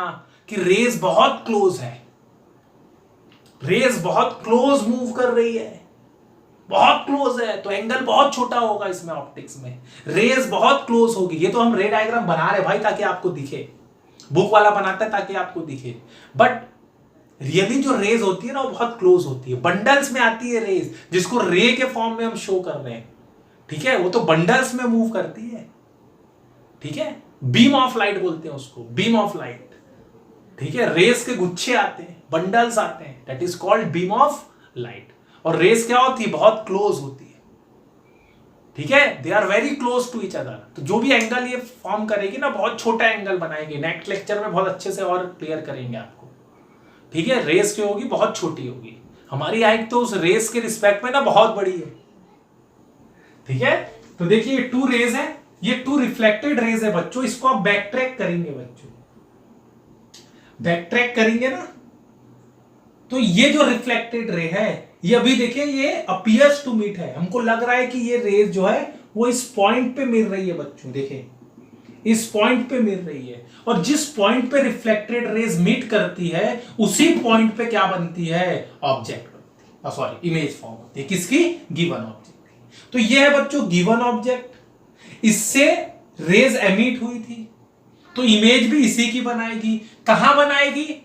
Speaker 1: कि रेज बहुत क्लोज है, रेज बहुत क्लोज मूव कर रही है, बहुत क्लोज है, तो एंगल बहुत छोटा होगा इसमें, ऑप्टिक्स में रेज बहुत क्लोज होगी। ये तो हम रे डायग्राम बना रहे भाई ताकि आपको दिखे, बुक वाला बनाता है ताकि आपको दिखे, बट रियली जो रेज होती है ना वो बहुत क्लोज होती है, बंडल्स में आती है रेज, जिसको रे के फॉर्म में हम शो कर रहे हैं, ठीक है, वो तो बंडल्स में मूव करती है, ठीक है। बीम ऑफ लाइट बोलते हैं उसको, बीम ऑफ लाइट, ठीक है। रेस के गुच्छे आते हैं, बंडल्स आते हैं, that is called beam of light. और रेस क्या होती है? बहुत क्लोज होती है, ठीक है, they are very close to each other. तो जो भी एंगल ये फॉर्म करेगी ना, बहुत छोटा एंगल बनाएगी। नेक्स्ट लेक्चर में बहुत अच्छे से और क्लियर करेंगे आपको, ठीक है। रेस क्या होगी? बहुत छोटी होगी। हमारी आंख तो उस रेस के रिस्पेक्ट में ना बहुत बड़ी है, ठीक है। तो देखिए टू रेज है, ये टू रिफ्लेक्टेड रेज है बच्चों, इसको आप बैक ट्रैक करेंगे बच्चों, बैक ट्रैक करेंगे ना, तो ये जो रिफ्लेक्टेड रे है, ये अभी देखिए ये अपीयर्स टू मीट है, हमको लग रहा है कि ये रेज जो है वो इस पॉइंट पे मिल रही है बच्चों, देखिए इस पॉइंट पे मिल रही है, और जिस पॉइंट पे रिफ्लेक्टेड रेज मीट करती है उसी पॉइंट पे क्या बनती है? ऑब्जेक्ट बनती है, सॉरी इमेज फॉर्म होती है, किसकी? गिवन ऑब्जेक्ट की। तो ये है बच्चों गिवन ऑब्जेक्ट, इससे रेज एमिट हुई थी, तो इमेज भी इसी की बनाएगी। कहां बनाएगी?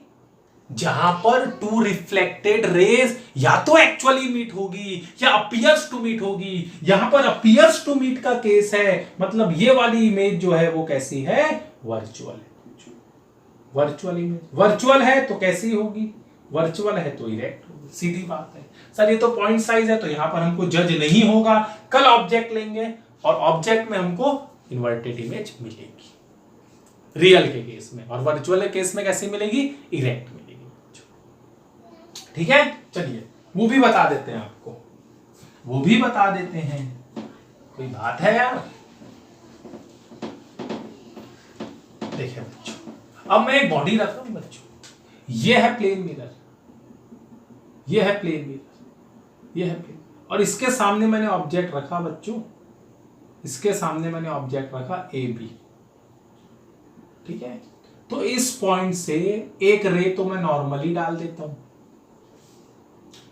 Speaker 1: जहां पर टू रिफ्लेक्टेड रेज या तो एक्चुअली मीट होगी या अपीयर्स टू मीट होगी। यहां पर अपीयर्स टू मीट का केस है, मतलब ये वाली इमेज जो है वो कैसी है? वर्चुअल है। वर्चुअल इमेज वर्चुअल है तो कैसी होगी? वर्चुअल है तो इरेक्ट होगी, सीधी बात है। सर ये तो पॉइंट साइज है, तो यहां पर हमको जज नहीं होगा, कल ऑब्जेक्ट लेंगे और ऑब्जेक्ट में हमको इन्वर्टेड इमेज मिलेगी रियल के केस में, और वर्चुअल केस में कैसी मिलेगी? इरेक्ट मिलेगी, ठीक है। चलिए वो भी बता देते हैं आपको, वो भी बता देते हैं, कोई बात है यार। देखिए बच्चों, अब मैं एक बॉडी रख रहा हूं बच्चों, ये है प्लेन मिरर, ये है प्लेन मिरर, ये है प्लेन, और इसके सामने मैंने ऑब्जेक्ट रखा बच्चों, इसके सामने मैंने ऑब्जेक्ट रखा ए बी, ठीक है। तो इस पॉइंट से एक रे तो मैं नॉर्मली डाल देता हूं,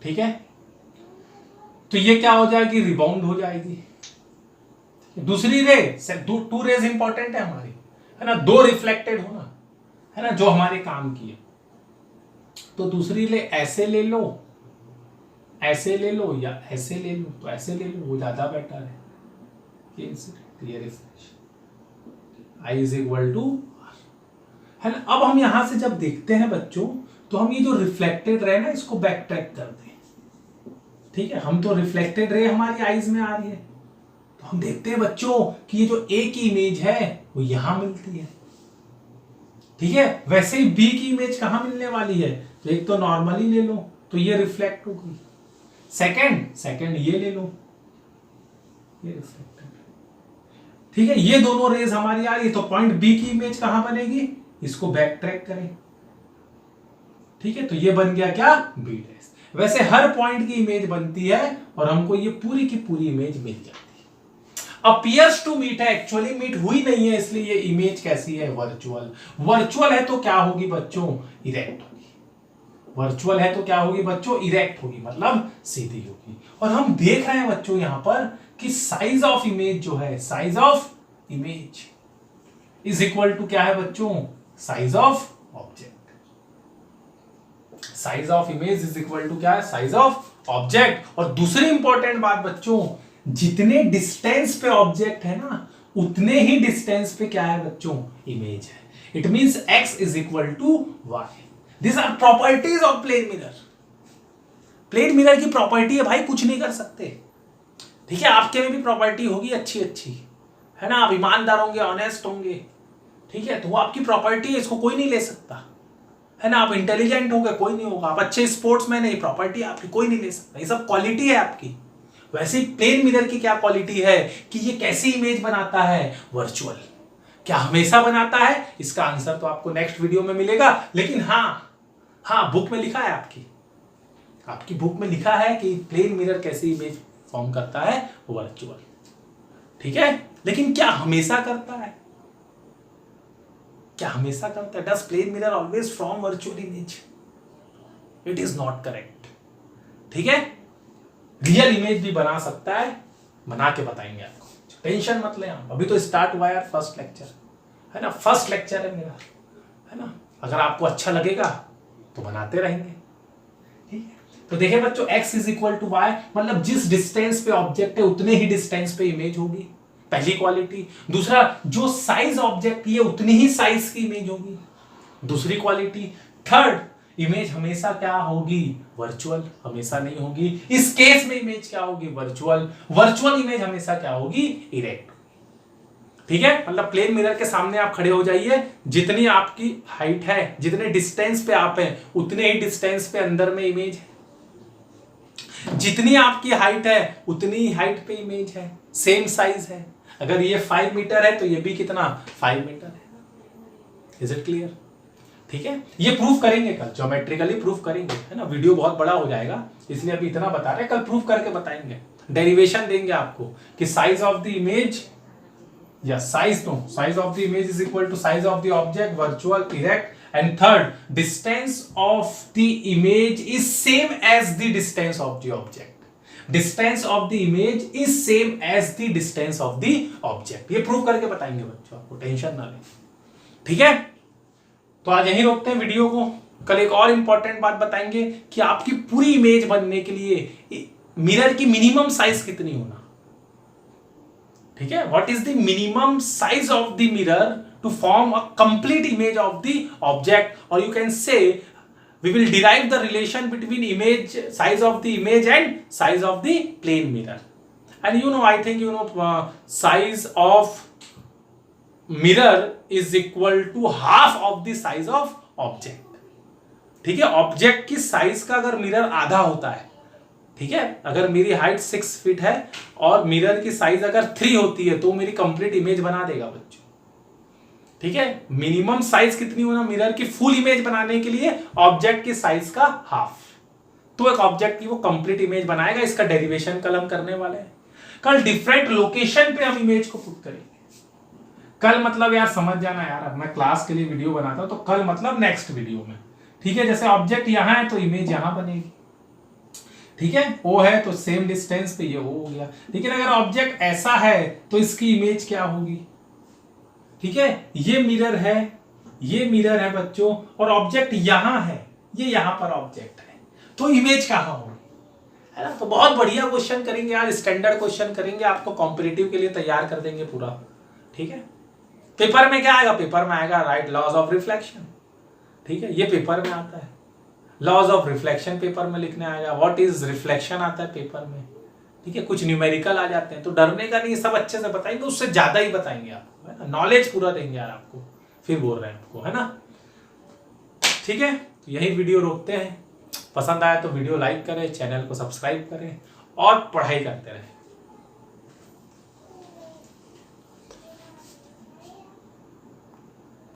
Speaker 1: ठीक है, तो ये क्या हो जाएगी? रिबाउंड हो जाएगी। दूसरी रे, टू रेज इंपॉर्टेंट है हमारी, है ना, दो रिफ्लेक्टेड होना, है ना, जो हमारे काम की है। तो दूसरी ले ऐसे ले लो, ऐसे ले लो या ऐसे ले लो, तो ऐसे ले लो, वो ज्यादा बेटर है। I इज इक्वल टू है ना। अब हम यहां से जब देखते हैं बच्चों, तो हम ये जो रिफ्लेक्टेड रे ना इसको बैक ट्रैक करते हैं। ठीक है, हम तो रिफ्लेक्टेड रे हमारी आईज में आ रही है, तो हम देखते हैं बच्चों कि ये जो ए की इमेज है वो यहां मिलती है। ठीक है, वैसे ही बी की इमेज कहां मिलने वाली है, तो एक तो नॉर्मली ले लो तो ये रिफ्लेक्ट होगी, सेकंड ये ले लो, ये रिफ्लेक्टेड। ठीक है, ये दोनों रेज हमारी आ रही है, तो पॉइंट बी की इमेज कहां बनेगी, इसको बैक ट्रैक करें। ठीक है, तो ये बन गया क्या, बी डैश। वैसे हर पॉइंट की इमेज बनती है और हमको ये पूरी की पूरी इमेज मिल जाती है। अपीयर्स टू मीट है, एक्चुअली मीट हुई नहीं है, इसलिए ये इमेज कैसी है, वर्चुअल। वर्चुअल है तो क्या होगी बच्चों, इरेक्ट होगी। वर्चुअल है तो क्या होगी बच्चों, इरेक्ट होगी, मतलब सीधी होगी। और हम देख रहे हैं बच्चों यहां पर कि साइज ऑफ इमेज जो है, size of image is equal to क्या है बच्चों, size of object. Size of image is equal to क्या है, साइज ऑफ ऑब्जेक्ट। और दूसरी इंपॉर्टेंट बात बच्चों, जितने डिस्टेंस पे ऑब्जेक्ट है ना, उतने ही डिस्टेंस पे क्या है बच्चों, इमेज है। It means x is equal to y. This are properties of plane mirror. Plane mirror की प्रॉपर्टी है भाई, कुछ नहीं कर सकते। ठीक है, आपके में भी प्रॉपर्टी होगी अच्छी अच्छी, है ना, आप ईमानदार होंगे, ऑनेस्ट होंगे। ठीक है, तो वो आपकी प्रॉपर्टी है, इसको कोई नहीं ले सकता, है ना। आप इंटेलिजेंट हो गए, कोई नहीं होगा। आप अच्छे स्पोर्ट्समैन है, प्रॉपर्टी आपकी कोई नहीं ले सकता, ये सब क्वालिटी है आपकी। वैसे ही प्लेन मिरर की क्या क्वालिटी है कि ये कैसी इमेज बनाता है, वर्चुअल। क्या हमेशा बनाता है, इसका आंसर तो आपको नेक्स्ट वीडियो में मिलेगा। लेकिन हाँ बुक में लिखा है, आपकी बुक में लिखा है कि प्लेन मिरर कैसी इमेज फॉर्म करता है, वर्चुअल। ठीक है, लेकिन क्या हमेशा करता है, क्या हमेशा करता है, does plane mirror always form virtual image, it is not correct. ठीक है, रियल इमेज भी बना सकता है, बना के बताएंगे आपको, टेंशन मत लें आप। अभी तो स्टार्ट हुआ है, फर्स्ट लेक्चर है ना, फर्स्ट लेक्चर है मेरा, है ना। अगर आपको अच्छा लगेगा तो बनाते रहेंगे। ठीक है, तो देखिए बच्चों, x is equal to y, मतलब जिस डिस्टेंस पे ऑब्जेक्ट है उतने ही डिस्टेंस पे इमेज होगी, पहली क्वालिटी। दूसरा, जो साइज ऑब्जेक्ट की है उतनी ही साइज की इमेज होगी, दूसरी क्वालिटी। थर्ड, इमेज हमेशा क्या होगी, वर्चुअल, हमेशा नहीं होगी। इस केस में इमेज क्या होगी, वर्चुअल। वर्चुअल इमेज हमेशा क्या होगी, इरेक्ट। ठीक है, मतलब प्लेन मिरर के सामने आप खड़े हो जाइए, जितनी आपकी हाइट है, जितने डिस्टेंस पे आप हैं, उतने ही डिस्टेंस पे अंदर में इमेज है। जितनी आपकी हाइट है उतनी ही हाइट पे इमेज है, सेम साइज है। अगर ये 5 मीटर है तो ये भी कितना, 5 मीटर है। Is it clear? ठीक है, ये प्रूफ करेंगे कल, ज्योमेट्रिकली प्रूफ करेंगे, है ना। वीडियो बहुत बड़ा हो जाएगा, इसलिए अभी इतना बता रहे हैं, कल प्रूफ करके बताएंगे। डेरिवेशन देंगे आपको कि साइज ऑफ द इमेज, या size of the image is equal to size of the object, virtual, erect. And third, distance of the image is same as the distance of the object. Distance of the image is same as the distance of the object. ये prove करके बताएंगे बच्चों, आपको tension ना लें। ठीक है, तो आज यहीं रोकते हैं वीडियो को। कल एक और इंपॉर्टेंट बात बताएंगे कि आपकी पूरी इमेज बनने के लिए मिरर की मिनिमम साइज कितनी होना। ठीक है, what is the minimum size of the mirror to form a complete image of the object, or you can say we will derive the relation between image, size of the image and size of the plane mirror. And you know, I think you know, size of mirror is equal to half of the size of object. ठीक है, object की size का अगर mirror आधा होता है, ठीक है, अगर मेरी हाइट 6 फीट है और मिरर की साइज अगर 3 होती है तो मेरी कंप्लीट इमेज बना देगा बच्चों। ठीक है, मिनिमम साइज कितनी होना मिरर की फुल इमेज बनाने के लिए, ऑब्जेक्ट की साइज का हाफ, तो एक ऑब्जेक्ट की वो कंप्लीट इमेज बनाएगा। इसका डेरिवेशन कल हम करने वाले हैं। कल डिफरेंट लोकेशन पे हम इमेज को पुट करेंगे। कल मतलब यार समझ जाना यार, अब मैं क्लास के लिए वीडियो बनाता हूं तो कल मतलब नेक्स्ट वीडियो में। ठीक है, जैसे ऑब्जेक्ट यहां है तो इमेज यहां बनेगी। ठीक है, ओ है तो सेम डिस्टेंस पे ये ओ हो गया। लेकिन अगर ऑब्जेक्ट ऐसा है तो इसकी इमेज क्या होगी। ठीक है, ये मिरर है ये मिरर है बच्चों, और ऑब्जेक्ट यहां है, ये यहां पर ऑब्जेक्ट है, तो इमेज कहां होगी, है ना। तो बहुत बढ़िया क्वेश्चन करेंगे आज, स्टैंडर्ड क्वेश्चन करेंगे, आपको कॉम्पिटिटिव के लिए तैयार कर देंगे पूरा, ठीक है। पेपर में क्या आएगा, पेपर में आएगा राइट लॉज ऑफ रिफ्लेक्शन, ठीक है, ये पेपर में आता है। लॉज ऑफ रिफ्लेक्शन पेपर में लिखने आएगा, व्हाट इज रिफ्लेक्शन आता है पेपर में, ठीक है। कुछ न्यूमेरिकल आ जाते हैं, तो डरने का नहीं, सब अच्छे से बताएंगे, उससे ज्यादा ही बताएंगे आपको, है ना, नॉलेज पूरा देंगे यार आपको, फिर बोल रहे हैं आपको, है ना, ठीक है। तो यही वीडियो रोकते हैं, पसंद आया तो वीडियो लाइक करें, चैनल को सब्सक्राइब करें और पढ़ाई करते रहें।